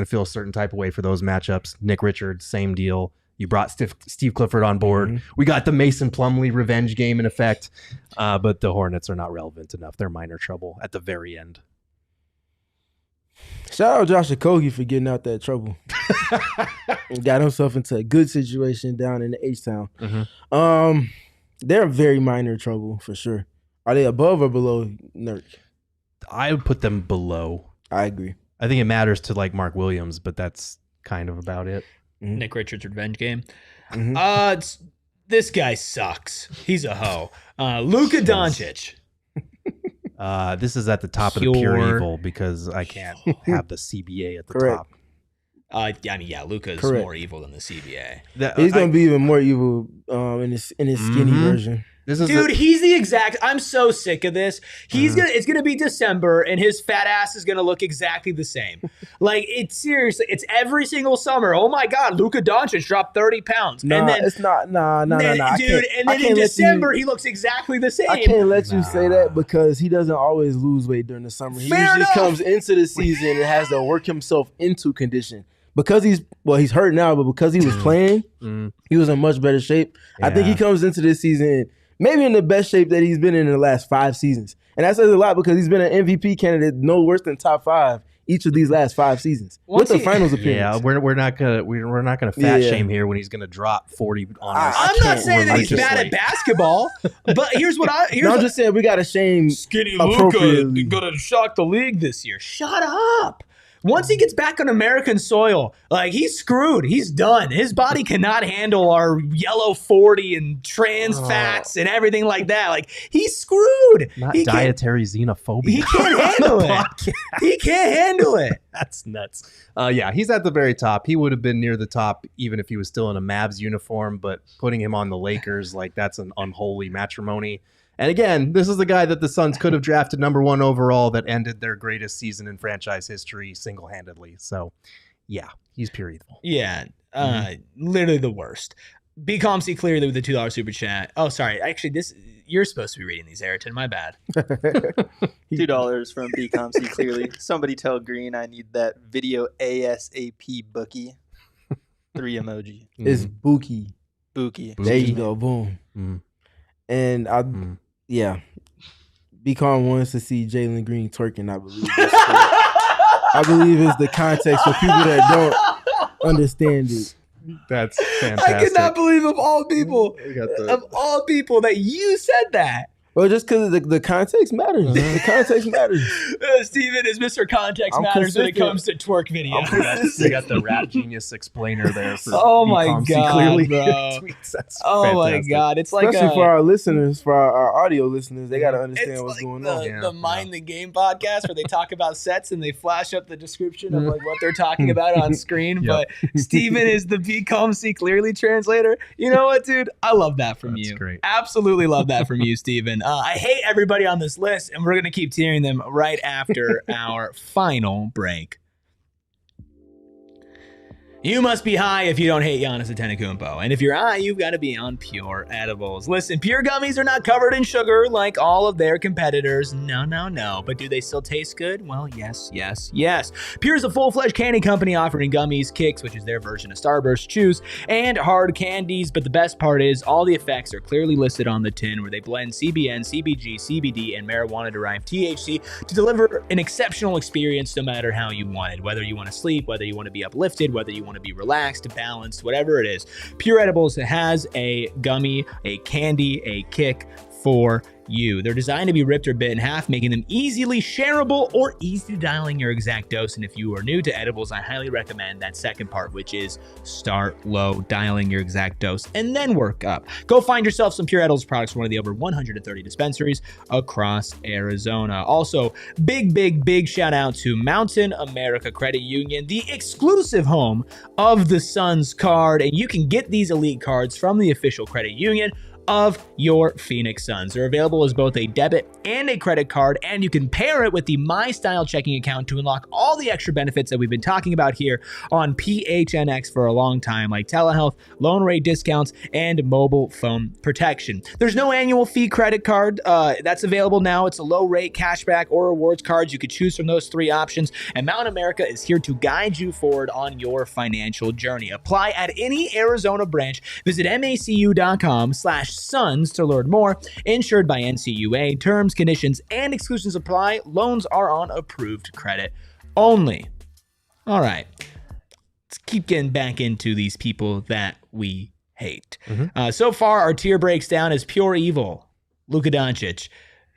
feel a certain type of way for those matchups. Nick Richards, same deal. You brought Steve Clifford on board. Mm-hmm. We got the Mason Plumlee revenge game in effect, but the Hornets are not relevant enough. They're minor trouble at the very end. Shout out Josh Okogie for getting out that trouble. And got himself into a good situation down in the H-Town. Mm-hmm. They're very minor trouble for sure. Are they above or below Nurk? I would put them below. I agree. I think it matters to like Mark Williams, but that's kind of about it. Mm-hmm. Nick Richards' revenge game. Mm-hmm. This guy sucks. He's a hoe. Luka Doncic. This is at the top of the pure evil because I can't have the CBA at the top. Luka is more evil than the CBA. He's gonna be even more evil in his skinny version. He's the exact. I'm so sick of this. It's gonna be December, and his fat ass is gonna look exactly the same. Like it's seriously, it's every single summer. Oh my God, Luka Doncic dropped 30 pounds, and then it's not. Dude, and then in December he looks exactly the same. I can't let you say that because he doesn't always lose weight during the summer. He usually comes into the season and has to work himself into condition. Because he's hurt now, but because he was playing, he was in much better shape. Yeah. I think he comes into this season maybe in the best shape that he's been in the last 5 seasons. And that says a lot because he's been an MVP candidate no worse than top 5 each of these last 5 seasons. With the finals appearance. Yeah, we're not gonna fat shame here when he's gonna drop 40 on us. I'm not saying that he's bad at basketball, but here's what I'm just saying we gotta shame skinny Luka gonna shock the league this year. Shut up. Once he gets back on American soil, like he's screwed. He's done. His body cannot handle our yellow 40 and trans fats and everything like that. Like he's screwed. Not dietary xenophobia. He can't handle it. He can't handle it. That's nuts. He's at the very top. He would have been near the top even if he was still in a Mavs uniform, but putting him on the Lakers, like that's an unholy matrimony. And again, this is the guy that the Suns could have drafted number 1 overall that ended their greatest season in franchise history single-handedly. So, yeah, he's pure evil. Yeah, literally the worst. Be Calm, See Clearly with the $2 super chat. Oh, sorry. Actually, you're supposed to be reading these, Ayrton. My bad. $2 from Be Calm, See Clearly. Somebody tell Green I need that video ASAP bookie. 3 emoji. It's Bookie. Bookie. There you go. Boom. And Be Calm wants to see Jalen Green twerking, I believe. I believe it's the context for people that don't understand it. That's fantastic. I cannot believe of all people that you said that. Well, just because the context matters. The context matters. Steven is Mr. Context Matters when it comes to twerk videos. They got the rap genius explainer there. For oh my God, clearly. bro. Oh my God. It's like especially for our listeners, for our audio listeners, they got to understand what's going on. The Mind the Game podcast where they talk about sets and they flash up the description of like what they're talking about on screen. But Steven is the Be Calm, See Clearly translator. You know what, dude? I love that from you. Great. Absolutely love that from you, Steven. I hate everybody on this list, and we're going to keep tearing them right after our final break. You must be high if you don't hate Giannis Antetokounmpo. And if you're high, you've got to be on Pure Edibles. Listen, Pure gummies are not covered in sugar like all of their competitors. No. But do they still taste good? Well, yes. Pure is a full-fledged candy company offering gummies, kicks, which is their version of Starburst, chews, and hard candies. But the best part is all the effects are clearly listed on the tin, where they blend CBN, CBG, CBD, and marijuana-derived THC to deliver an exceptional experience no matter how you want it. Whether you want to sleep, whether you want to be uplifted, whether you want to be relaxed, balanced, whatever it is. Pure Edibles has a gummy, a candy, a kick for you. They're designed to be ripped or bit in half, making them easily shareable or easy dialing your exact dose. And if you are new to edibles, I highly recommend that second part, which is start low, dialing your exact dose, and then work up. Go find yourself some Pure Edibles products from one of the over 130 dispensaries across Arizona. Also, big shout out to Mountain America Credit Union, the exclusive home of the Suns card. And you can get these elite cards from the official credit union of your Phoenix Suns. They're available as both a debit and a credit card, and you can pair it with the My Style checking account to unlock all the extra benefits that we've been talking about here on PHNX for a long time, like telehealth, loan rate discounts, and mobile phone protection. There's no annual fee credit card that's available now. It's a low rate cashback or rewards cards. You could choose from those three options, and Mountain America is here to guide you forward on your financial journey. Apply at any Arizona branch. Visit macu.com/Suns to learn more. Insured by NCUA. Terms, conditions, and exclusions apply. Loans are on approved credit only. All right. Let's keep getting back into these people that we hate. So far, our tier breaks down as pure evil. Luka Doncic,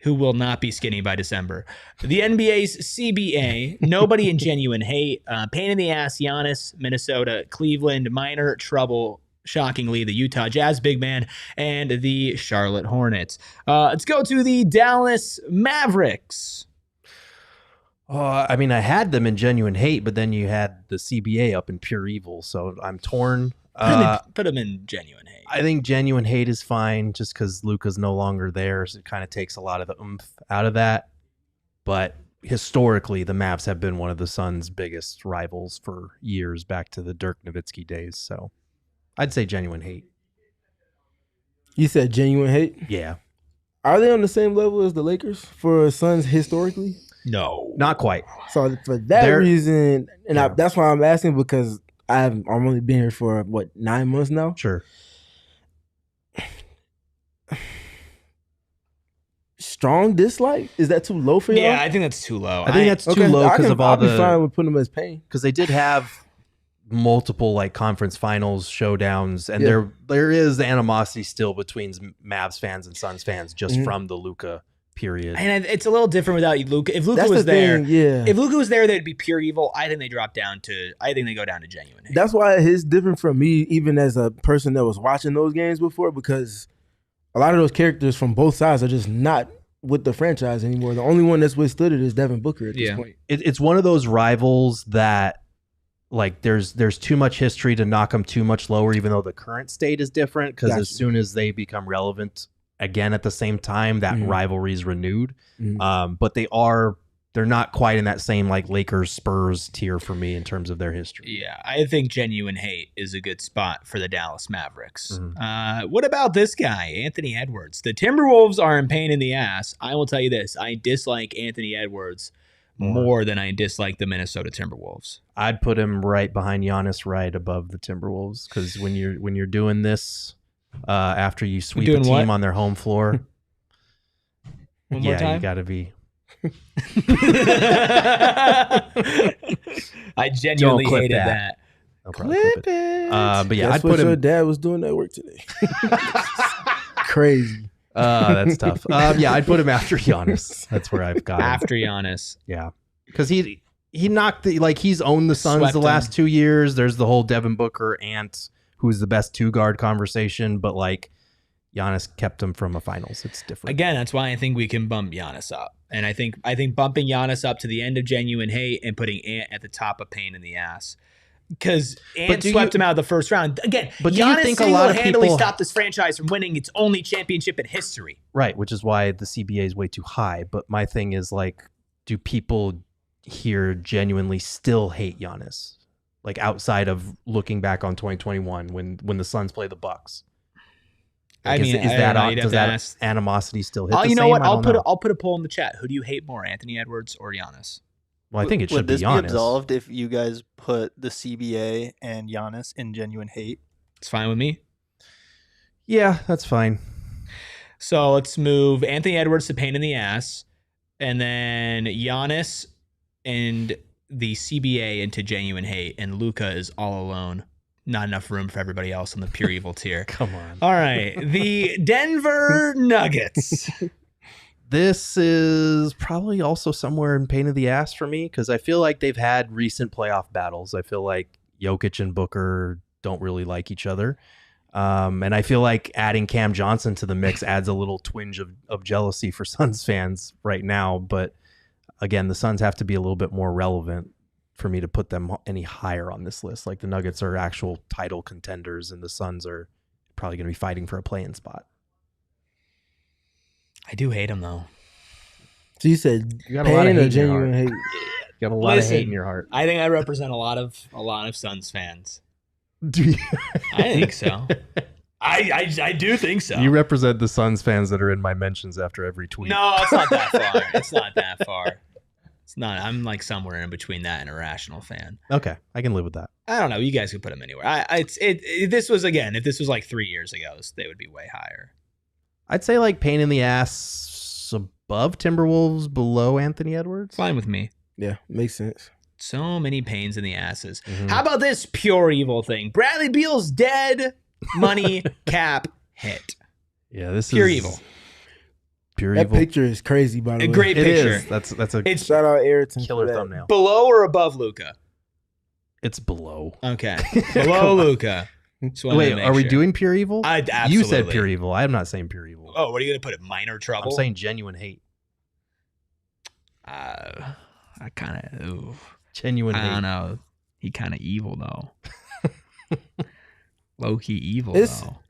who will not be skinny by December. The NBA's CBA, nobody in genuine hate. Pain in the ass, Giannis, Minnesota, Cleveland, minor trouble, shockingly, the Utah Jazz big man, and the Charlotte Hornets. Let's go to the Dallas Mavericks. I mean, I had them in genuine hate, but then you had the CBA up in pure evil, so I'm torn. Put them in genuine hate. I think genuine hate is fine just because Luka's no longer there, so it kind of takes a lot of the oomph out of that. But historically, the Mavs have been one of the Suns' biggest rivals for years, back to the Dirk Nowitzki days, so I'd say genuine hate. You said genuine hate? Yeah. Are they on the same level as the Lakers for Suns historically? No. Not quite. So for that reason, and yeah. that's why I'm asking, because I'm only been here for, 9 months now? Sure. Strong dislike? Is that too low for you? Yeah, I think that's too low. I think that's too low because of all I'll be fine with putting them as pain. because they did have multiple conference finals showdowns, and there is animosity still between Mavs fans and Suns fans just from the Luka period. And it's a little different without Luka. If Luka was there, if Luka was there, they'd be pure evil. I think they go down to genuine hate. That's why it's different from me, even as a person that was watching those games before, because a lot of those characters from both sides are just not with the franchise anymore. The only one that's withstood it is Devin Booker at this point. It's one of those rivals that there's too much history to knock them too much lower, even though the current state is different, because as soon as they become relevant again at the same time, that rivalry is renewed. But they're not quite in that same Lakers Spurs tier for me in terms of their history. Yeah, I think genuine hate is a good spot for the Dallas Mavericks. What about this guy, Anthony Edwards? The Timberwolves are in pain in the ass. I will tell you this: I dislike Anthony Edwards more than I dislike the Minnesota Timberwolves. I'd put him right behind Giannis, right above the Timberwolves, because when you're doing this after you sweep a team on their home floor, One more time? You got to be. I genuinely hated that. Clip it. But yeah, That's I'd put what him. your dad was doing at work today. Crazy. That's tough. Yeah, I'd put him after Giannis. That's where I've got him. After Giannis. Yeah, because he knocked he's owned the Suns the last 2 years. There's the whole Devin Booker Ant, who's the best two guard conversation, but Giannis kept him from a finals. It's different. Again, that's why I think we can bump Giannis up. And I think bumping Giannis up to the end of genuine hate and putting Ant at the top of pain in the ass. Because Ant swept him out of the first round. Again, but Giannis single-handedly stopped this franchise from winning its only championship in history. Right, which is why the CBA is way too high. But my thing is, do people here genuinely still hate Giannis? Like outside of looking back on 2021 when the Suns play the Bucks. Like, I mean, does that animosity still hit? You know what? I'll put a poll in the chat. Who do you hate more, Anthony Edwards or Giannis? Well, I think it should be Giannis. Would this be absolved if you guys put the CBA and Giannis in genuine hate? It's fine with me. Yeah, that's fine. So let's move Anthony Edwards to pain in the ass, and then Giannis and the CBA into genuine hate, and Luka is all alone. Not enough room for everybody else on the pure evil tier. Come on. All right. The Denver Nuggets. This is probably also somewhere in pain in the ass for me because I feel like they've had recent playoff battles. I feel like Jokic and Booker don't really like each other. And I feel like adding Cam Johnson to the mix adds a little twinge of jealousy for Suns fans right now. But again, the Suns have to be a little bit more relevant for me to put them any higher on this list. Like the Nuggets are actual title contenders and the Suns are probably going to be fighting for a play-in spot. I do hate them though. So you said you got a lot of hate genuine hate. You got a lot of hate in your heart. I think I represent a lot of Suns fans. Do you? I think so. I do think so. You represent the Suns fans that are in my mentions after every tweet. No, it's not that far. It's not that far. It's not. I'm like somewhere in between that and a rational fan. Okay, I can live with that. I don't know. You guys could put them anywhere. If this was like 3 years ago, they would be way higher. I'd say like pain in the ass above Timberwolves, below Anthony Edwards. Fine with me. Yeah, makes sense. So many pains in the asses. Mm-hmm. How about this pure evil thing? Bradley Beal's dead. Money cap hit. Yeah, this pure is evil. Pure that evil. picture is crazy, by the way. A great picture. That's a shout out Ayrton killer thumbnail. Below or above Luka? It's below. Okay, below Luka. Wait, are we doing pure evil? Absolutely. You said pure evil. I'm not saying pure evil. Oh, what are you gonna put it? Minor trouble. I'm saying genuine hate. I kind of genuine hate. I don't know. He kind of evil though. Low key evil though.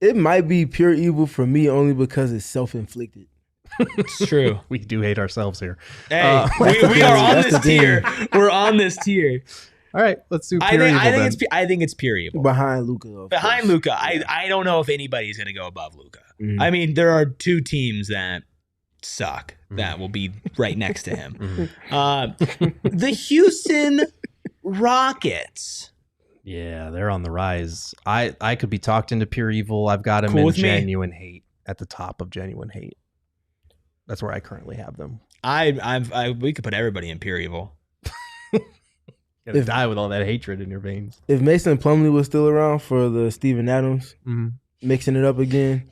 It might be pure evil for me only because it's self-inflicted. It's true. We do hate ourselves here. Hey, we are on this tier. We're on this tier. All right, let's do pure evil. I think it's pure evil. Behind Luka. Behind Luka. Yeah. I don't know if anybody's going to go above Luka. Mm-hmm. I mean, there are two teams that suck that will be right next to him. Mm-hmm. The Houston Rockets. Yeah, they're on the rise. I could be talked into pure evil. I've got them in genuine hate at the top of genuine hate. That's where I currently have them. We could put everybody in pure evil. Gotta die with all that hatred in your veins. If Mason Plumlee was still around for the Steven Adams, mixing it up again,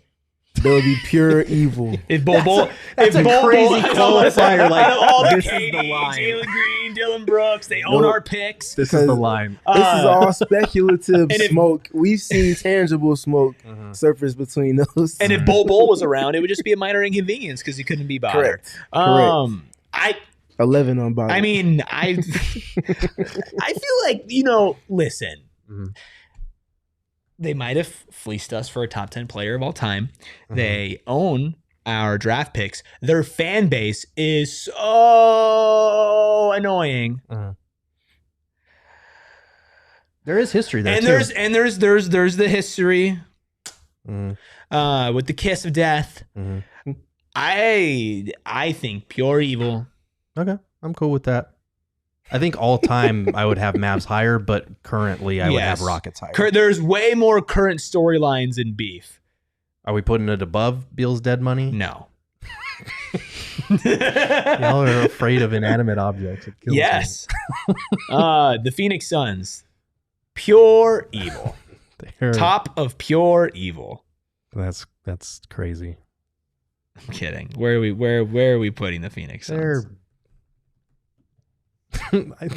there would be pure evil. If Bobo, that's a crazy qualifier. Like all the this KD, is the line. Jalen Green, Dylan Brooks, they own our picks. This is the line. This is all speculative smoke. We've seen tangible smoke surface between those. And if Bobo was around, it would just be a minor inconvenience because he couldn't be bothered. Correct. 11 on bottom. I mean, I feel like, listen. Mm-hmm. They might have fleeced us for a top 10 player of all time. Mm-hmm. They own our draft picks. Their fan base is so annoying. Mm-hmm. There is history there, and there's the history with the kiss of death. Mm-hmm. I think pure evil. Okay, I'm cool with that. I think all time I would have Mavs higher, but currently I would have Rockets higher. There's way more current storylines in beef. Are we putting it above Beal's dead money? No. Y'all are afraid of inanimate objects. Yes. The Phoenix Suns, pure evil. Top of pure evil. That's crazy. I'm kidding. Where are we putting the Phoenix Suns?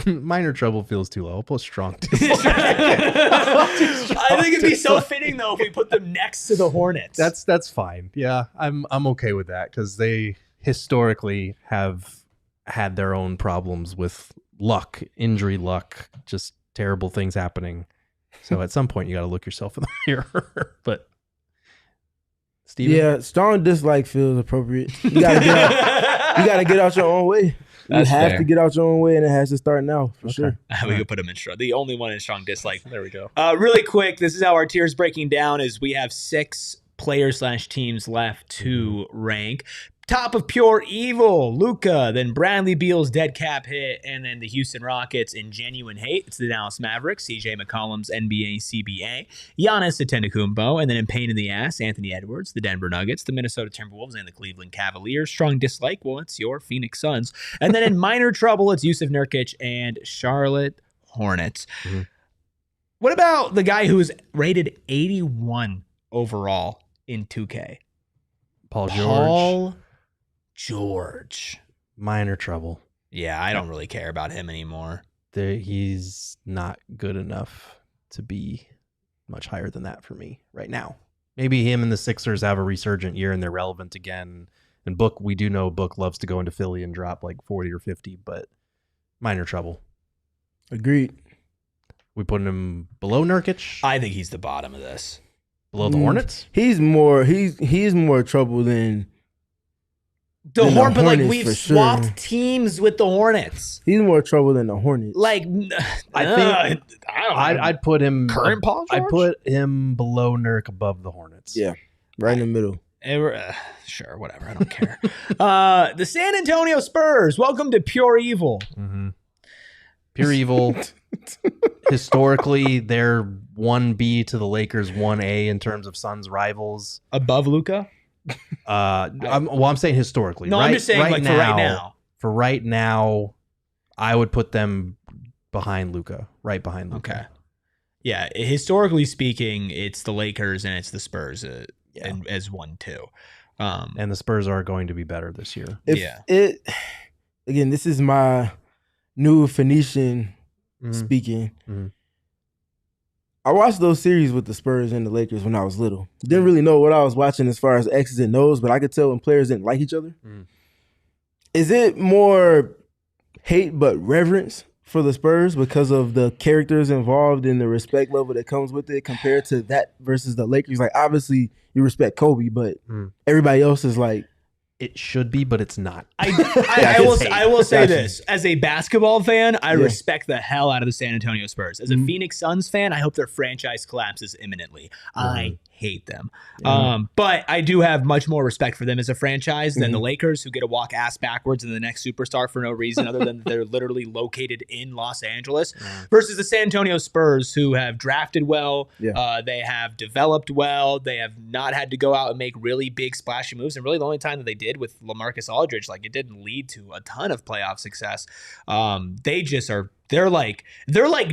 Minor trouble feels too low. I'll put strong. I think it'd be so fitting though if we put them next to the Hornets. That's fine. Yeah, I'm okay with that because they historically have had their own problems with luck, injury luck, just terrible things happening. So at some point you got to look yourself in the mirror. But Steven? Yeah, strong dislike feels appropriate. You gotta get out your own way. You have fair. to get out your own way, and it has to start now for sure. We could put him in strong. The only one in strong dislike. There we go. Really quick, this is how our tier is breaking down. Is we have 6 players/teams left to rank. Top of pure evil, Luka, then Bradley Beal's dead cap hit, and then the Houston Rockets in genuine hate. It's the Dallas Mavericks, CJ McCollum's NBA CBA, Giannis Antetokounmpo, and then in pain in the ass, Anthony Edwards, the Denver Nuggets, the Minnesota Timberwolves, and the Cleveland Cavaliers. Strong dislike, well, it's your Phoenix Suns. And then in minor trouble, it's Jusuf Nurkic and Charlotte Hornets. Mhm. What about the guy who's rated 81 overall in 2K? Paul George. Minor trouble. Yeah, I don't really care about him anymore. He's not good enough to be much higher than that for me right now. Maybe him and the Sixers have a resurgent year and they're relevant again. And Book, we do know Book loves to go into Philly and drop like 40 or 50, but minor trouble. Agreed. We putting him below Nurkic? I think he's the bottom of this. Below the Hornets? He's more trouble than The Then the Hornets, but like Hornets we've for swapped sure. teams with the Hornets. he's more trouble than the Hornets. Like, I think I'd put him current Paul George. I'd put him below Nurk above the Hornets. Yeah. right in the middle. Sure, whatever. I don't care. The San Antonio Spurs. Welcome to Pure Evil. Mm-hmm. Pure Evil. Historically, they're 1B to the Lakers 1A in terms of Suns rivals. Above Luka? I'm saying historically. No, I'm just saying like for right now. For right now, I would put them behind Luka, right behind Luka. Okay. Yeah, historically speaking, it's the Lakers and it's the Spurs as 1-2. And the Spurs are going to be better this year. Again, this is my new Phoenician speaking. Mm-hmm. I watched those series with the Spurs and the Lakers when I was little. Didn't really know what I was watching as far as X's and O's, but I could tell when players didn't like each other. Mm. Is it more hate but reverence for the Spurs because of the characters involved and the respect level that comes with it compared to that versus the Lakers? Like, obviously, you respect Kobe, but everybody else is like, it should be, but it's not. I will say this. As a basketball fan, I respect the hell out of the San Antonio Spurs. As a Phoenix Suns fan, I hope their franchise collapses imminently. I hate them. But I do have much more respect for them as a franchise than the Lakers, who get to walk ass backwards in the next superstar for no reason other than they're literally located in Los Angeles, versus the San Antonio Spurs, who have drafted well. They have developed well. They have not had to go out and make really big splashy moves. And really the only time that they did with LaMarcus Aldridge, like, it didn't lead to a ton of playoff success. They just are, they're like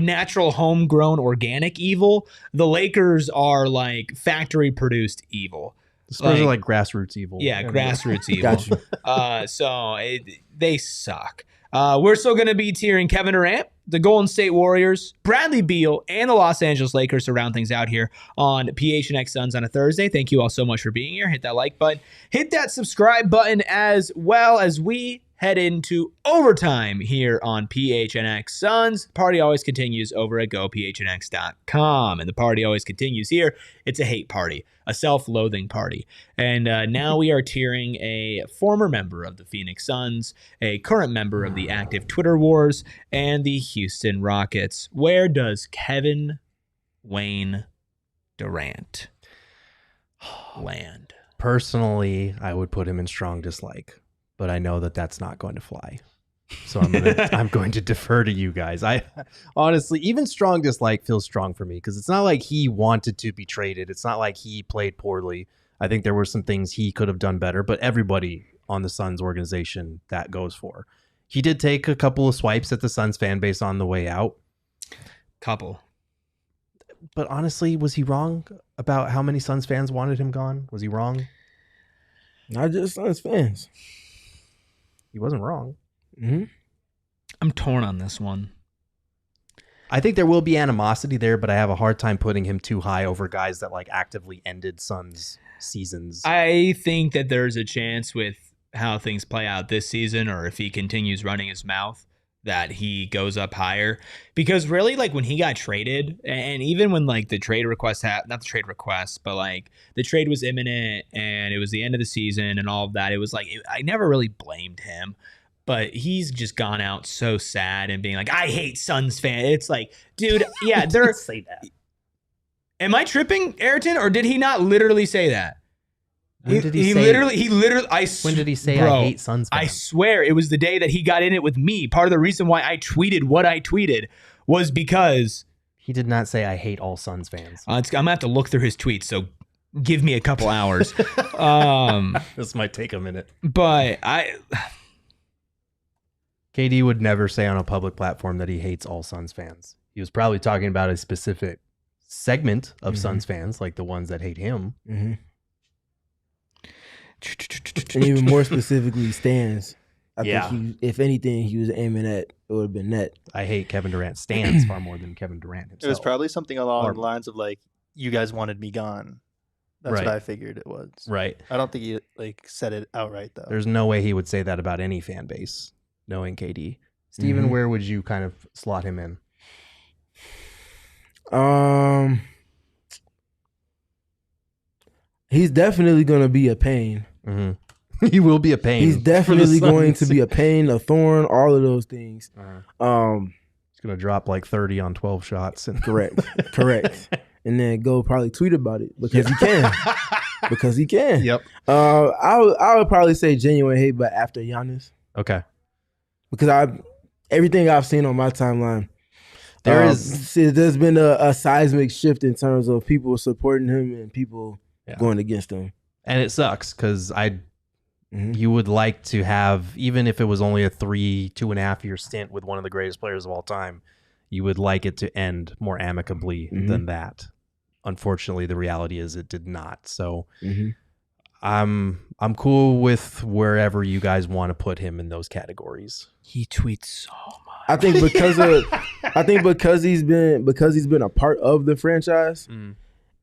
natural homegrown organic evil. The Lakers are like factory produced evil. The Spurs are like grassroots evil. Yeah, grassroots evil. They suck. We're still going to be tiering Kevin Durant, the Golden State Warriors, Bradley Beal, and the Los Angeles Lakers to round things out here on PHNX Suns on a Thursday. Thank you all so much for being here. Hit that like button. Hit that subscribe button as well as we head into overtime here on PHNX Suns. Party always continues over at gophnx.com. And the party always continues here. It's a hate party, a self-loathing party. And now we are tiering a former member of the Phoenix Suns, a current member of the active Twitter wars, and the Houston Rockets. Where does Kevin Wayne Durant land? Personally, I would put him in strong dislike, but I know that that's not going to fly. So I'm going to defer to you guys. I honestly, even strong dislike feels strong for me because it's not like he wanted to be traded. It's not like he played poorly. I think there were some things he could have done better, but everybody on the Suns organization that goes for. He did take a couple of swipes at the Suns fan base on the way out. Couple. But honestly, was he wrong about how many Suns fans wanted him gone? Was he wrong? Not just Suns fans. He wasn't wrong. I'm torn on this one. I think there will be animosity there, but I have a hard time putting him too high over guys that like actively ended Suns seasons. I think that there's a chance with how things play out this season, or if he continues running his mouth, that he goes up higher. Because really, like, when he got traded, and even when like the trade request not the trade request, but like the trade was imminent and it was the end of the season and all of that, it was like I never really blamed him. but he's just gone out so sad and being like, I hate Suns fan. It's like, dude, yeah, they're say that. Am I tripping, Ayrton, or did he not literally say that? When did he He say? literally. When did he say bro, I hate Suns fans? I swear it was the day that he got in it with me. Part of the reason why I tweeted what I tweeted was because He did not say I hate all Suns fans. I'm gonna have to look through his tweets. So give me a couple hours. This might take a minute. But KD would never say on a public platform that he hates all Suns fans. He was probably talking about a specific segment of Suns fans, like the ones that hate him. Mm-hmm. And even more specifically, stands. I think if anything, he was aiming at, it would have been net. I hate Kevin Durant stands far more than Kevin Durant himself. It was probably something along the lines of like, you guys wanted me gone. That's Right. what I figured it was. Right. I don't think he like said it outright though. There's no way he would say that about any fan base, knowing KD. Steven, where would you kind of slot him in? He's definitely going to be a pain. Mm-hmm. He will be a pain. He's definitely going to be a pain, a thorn, all of those things. He's going to drop like 30 on 12 shots. And Correct. And then go probably tweet about it because he can. Because he can. Yep. I would probably say genuine hate, but after Giannis. Okay. Because everything I've seen on my timeline, there's been a seismic shift in terms of people supporting him and people going against him. And it sucks because you would like to have, even if it was only a 2.5 year stint with one of the greatest players of all time, you would like it to end more amicably than that. Unfortunately, the reality is it did not. So I'm cool with wherever you guys want to put him in those categories. he tweets so much. I think because he's been a part of the franchise,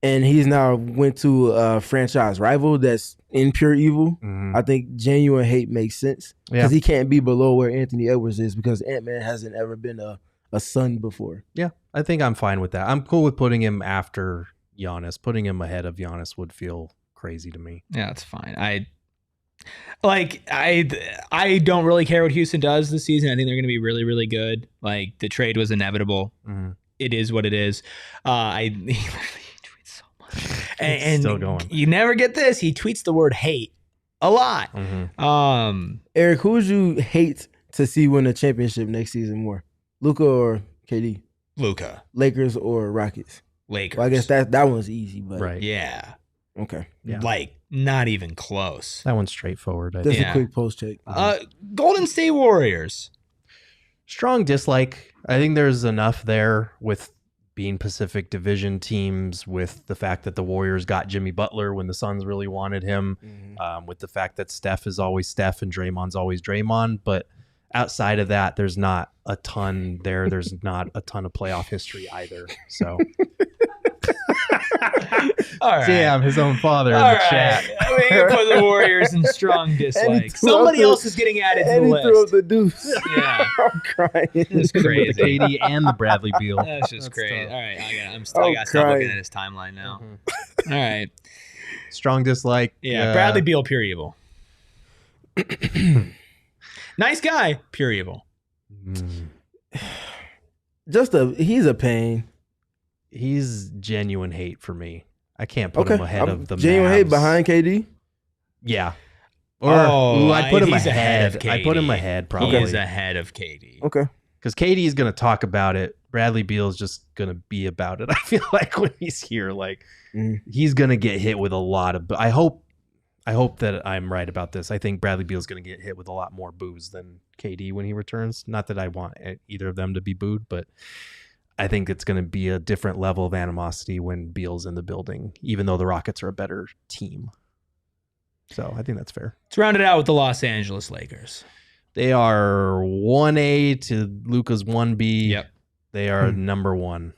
and he's now went to a franchise rival that's in pure evil. I think genuine hate makes sense because he can't be below where Anthony Edwards is because Ant-Man hasn't ever been a Sun before. Yeah, I think I'm fine with that. I'm cool with putting him after Giannis. Putting him ahead of Giannis would feel crazy to me. Yeah, that's fine. I don't really care what Houston does this season. I think they're going to be really, really good. Like the trade was inevitable. It is what it is. He literally tweets so much, and still going. You never get this. He tweets the word hate a lot. Eric, who would you hate to see win a championship next season more? Luka or KD? Luka. Lakers or Rockets? Lakers. Well, I guess that one's easy, but Right. Yeah. Okay. Yeah. Like not even close. That one's straightforward. Just Yeah. a quick post check. Golden State Warriors. Strong dislike. I think there's enough there with being Pacific Division teams, with the fact that the Warriors got Jimmy Butler when the Suns really wanted him, with the fact that Steph is always Steph and Draymond's always Draymond. But outside of that, there's not a ton there. There's not a ton of playoff history either. So, All right. damn, his own father in All the right. chat. We can put the Warriors in strong dislike. Somebody else is getting added to the And he threw up list. the deuce. Yeah. I'm crying. It's The crazy. KD and the Bradley Beal. That's just That's crazy. tough. All right. I gotta I'm stop looking crying. at his timeline now. All right. Strong dislike. Yeah. Bradley Beal, pure evil. Nice guy, pure evil. He's a pain. He's genuine hate for me. I can't put Okay. him ahead of the genuine hate Mavs. behind KD. Yeah. Or I put him he's ahead. of I put him KD. ahead He probably. is ahead of KD. Okay. Because KD is going to talk about it. Bradley Beal is just going to be about it. I feel like when he's here, like he's going to get hit with a lot of. I hope that I'm right about this. I think Bradley Beal is going to get hit with a lot more boos than KD when he returns. Not that I want either of them to be booed, but I think it's going to be a different level of animosity when Beal's in the building, even though the Rockets are a better team. So I think that's fair. Let's round it out with the Los Angeles Lakers. They are 1A to Luka's 1B. Yep. They are number one.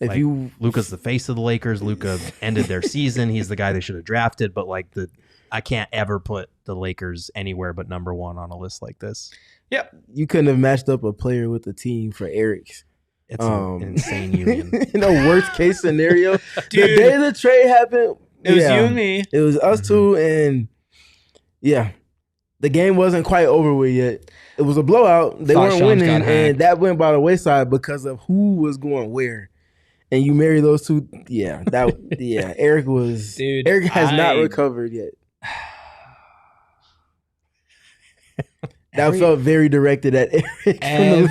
If Like, you Luka's the face of the Lakers. Luka ended their season. He's the guy they should have drafted. But I can't ever put the Lakers anywhere but number one on a list like this. Yep. you couldn't have matched up a player with a team for Eric's. It's an insane union. In a worst case scenario, Dude. the day the trade happened, It was you and me. It was us two, and yeah, the game wasn't quite over with yet. It was a blowout. They Thought weren't Shams winning, got hacked. and that went by the wayside because of who was going where. And you marry those two, Eric was. Dude, Eric has not recovered yet. That felt very directed at Eric. And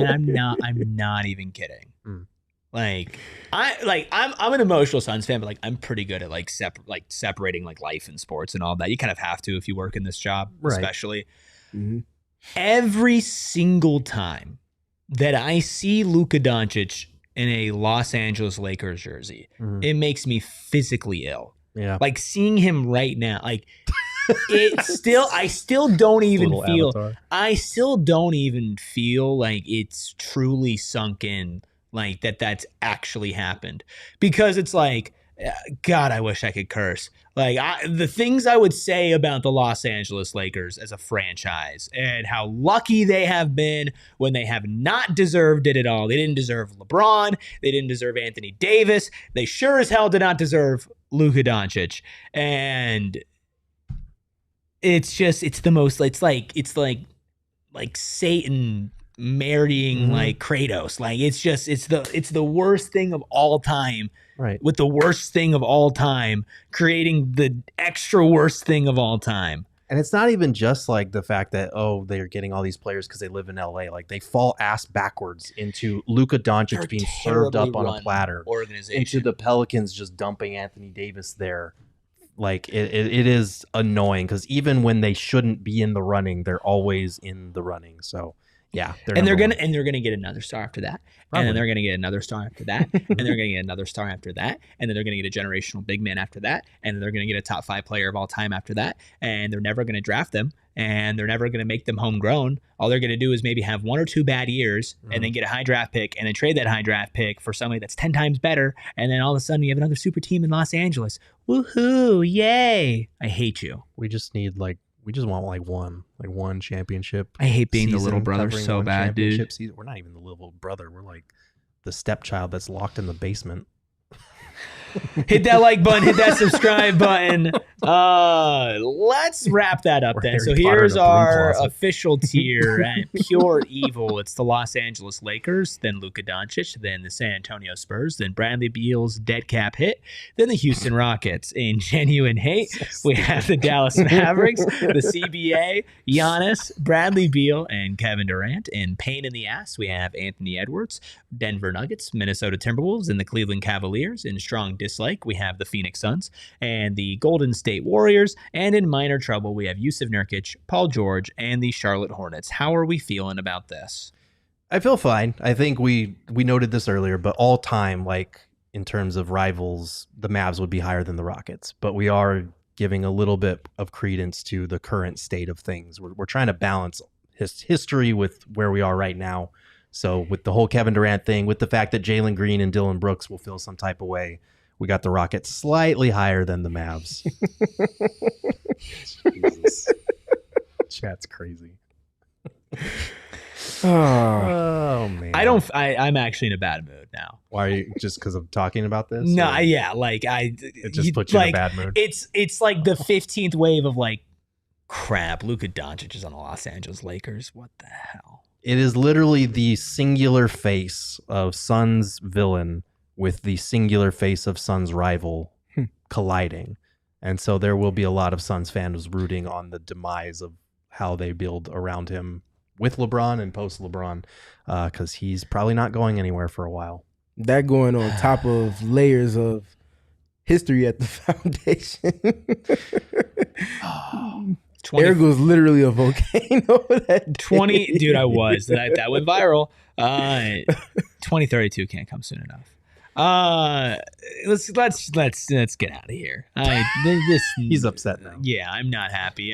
I'm not even kidding. I'm an emotional Suns fan, but like I'm pretty good at separating like life and sports and all that. You kind of have to if you work in this job, especially. Mm-hmm. Every single time that I see Luka Doncic in a Los Angeles Lakers jersey, it makes me physically ill. Yeah, like seeing him right now, like. I still don't even feel like it's truly sunk in, like that's actually happened, because it's like, God, I wish I could curse. Like the things I would say about the Los Angeles Lakers as a franchise and how lucky they have been when they have not deserved it at all. They didn't deserve LeBron. They didn't deserve Anthony Davis. They sure as hell did not deserve Luka Doncic. And it's like Satan marrying like Kratos. Like it's the worst thing of all time. Right. With the worst thing of all time, creating the extra worst thing of all time. And it's not even just like the fact that, they're getting all these players because they live in LA. Like they fall ass backwards into Luka Doncic being served up on a platter. Into the Pelicans just dumping Anthony Davis there. Like it is annoying because even when they shouldn't be in the running, they're always in the running. So yeah, they're gonna get another star after that, and then they're gonna get another star after that, and they're gonna get another star after that, and then they're gonna get a generational big man after that, and then they're gonna get a top 5 player of all time after that, and they're never gonna draft them, and they're never gonna make them homegrown. All they're gonna do is maybe have 1 or 2 bad years, and then get a high draft pick, and then trade that high draft pick for somebody that's 10 times better, and then all of a sudden you have another super team in Los Angeles. Woohoo! Yay! I hate you. We just want one championship. I hate being the little brother so bad, dude. Season. We're not even the little brother. We're like the stepchild that's locked in the basement. Hit that like button, hit that subscribe button. Let's wrap that up then. So here's our official tier at pure evil. It's the Los Angeles Lakers, then Luka Doncic, then the San Antonio Spurs, then Bradley Beal's dead cap hit, then the Houston Rockets. In genuine hate, we have the Dallas Mavericks, the CBA, Giannis, Bradley Beal, and Kevin Durant. In pain in the ass, we have Anthony Edwards, Denver Nuggets, Minnesota Timberwolves, and the Cleveland Cavaliers. In strong dislike, we have the Phoenix Suns and the Golden State Warriors. And in minor trouble, we have Jusuf Nurkic, Paul George, and the Charlotte Hornets. How are we feeling about this? I feel fine. I think we noted this earlier, but all time, like in terms of rivals, the Mavs would be higher than the Rockets. But we are giving a little bit of credence to the current state of things. We're trying to balance history with where we are right now. So with the whole Kevin Durant thing, with the fact that Jalen Green and Dylan Brooks will feel some type of way, we got the Rockets slightly higher than the Mavs. Jesus. Chat's crazy. Oh man. I'm actually in a bad mood now. Why are you, just because of talking about this? No, yeah, like it just puts you in a bad mood. It's like the 15th wave of like, crap, Luka Doncic is on the Los Angeles Lakers. What the hell? It is literally the singular face of Suns villain with the singular face of Suns rival colliding. And so there will be a lot of Suns fans rooting on the demise of how they build around him with LeBron and post LeBron, because he's probably not going anywhere for a while. That going on top of layers of history at the foundation. Eric was literally a volcano. That 20, dude, I was. That went viral. 2032 can't come soon enough. Let's get out of here. He's upset now. Yeah, I'm not happy.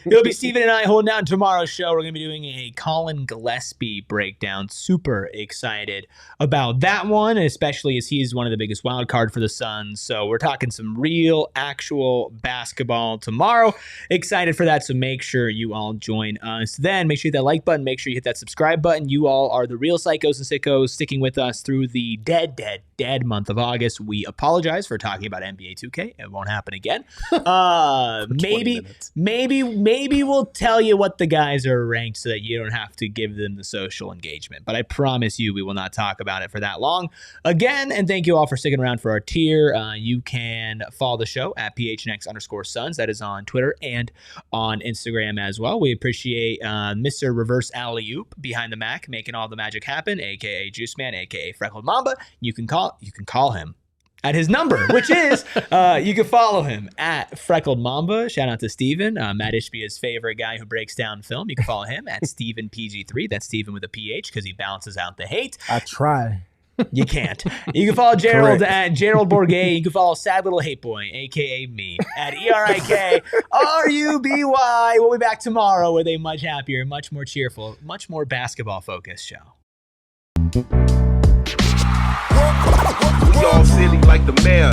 It'll be Steven and I holding down tomorrow's show. We're gonna be doing a Colin Gillespie breakdown. Super excited about that one, especially as he's one of the biggest wild card for the Suns. So we're talking some real, actual basketball tomorrow. Excited for that. So make sure you all join us then. Make sure you hit that like button. Make sure you hit that subscribe button. You all are the real psychos and sickos sticking with us through the dead dead month of August. We apologize for talking about NBA 2K. It won't happen again. Maybe we'll tell you what the guys are ranked so that you don't have to give them the social engagement. But I promise you we will not talk about it for that long. Again, and thank you all for sticking around for our tier. You can follow the show at PHNX_Suns. That is on Twitter and on Instagram as well. We appreciate Mr. Reverse Alley-Oop behind the Mac making all the magic happen, aka Juice Man, aka Freckled Mamba. You can call him at his number, which is you can follow him at Freckled Mamba. Shout out to Steven, Matt Ishbia's favorite guy who breaks down film. You can follow him at Steven PG3. That's Steven with a PH because he balances out the hate. I try. You can't. You can follow Gerald at Gerald Bourget. You can follow Sad Little Hate Boy, a.k.a. me, at ERIKRUBY. We'll be back tomorrow with a much happier, much more cheerful, much more basketball-focused show. We all silly like the mayor.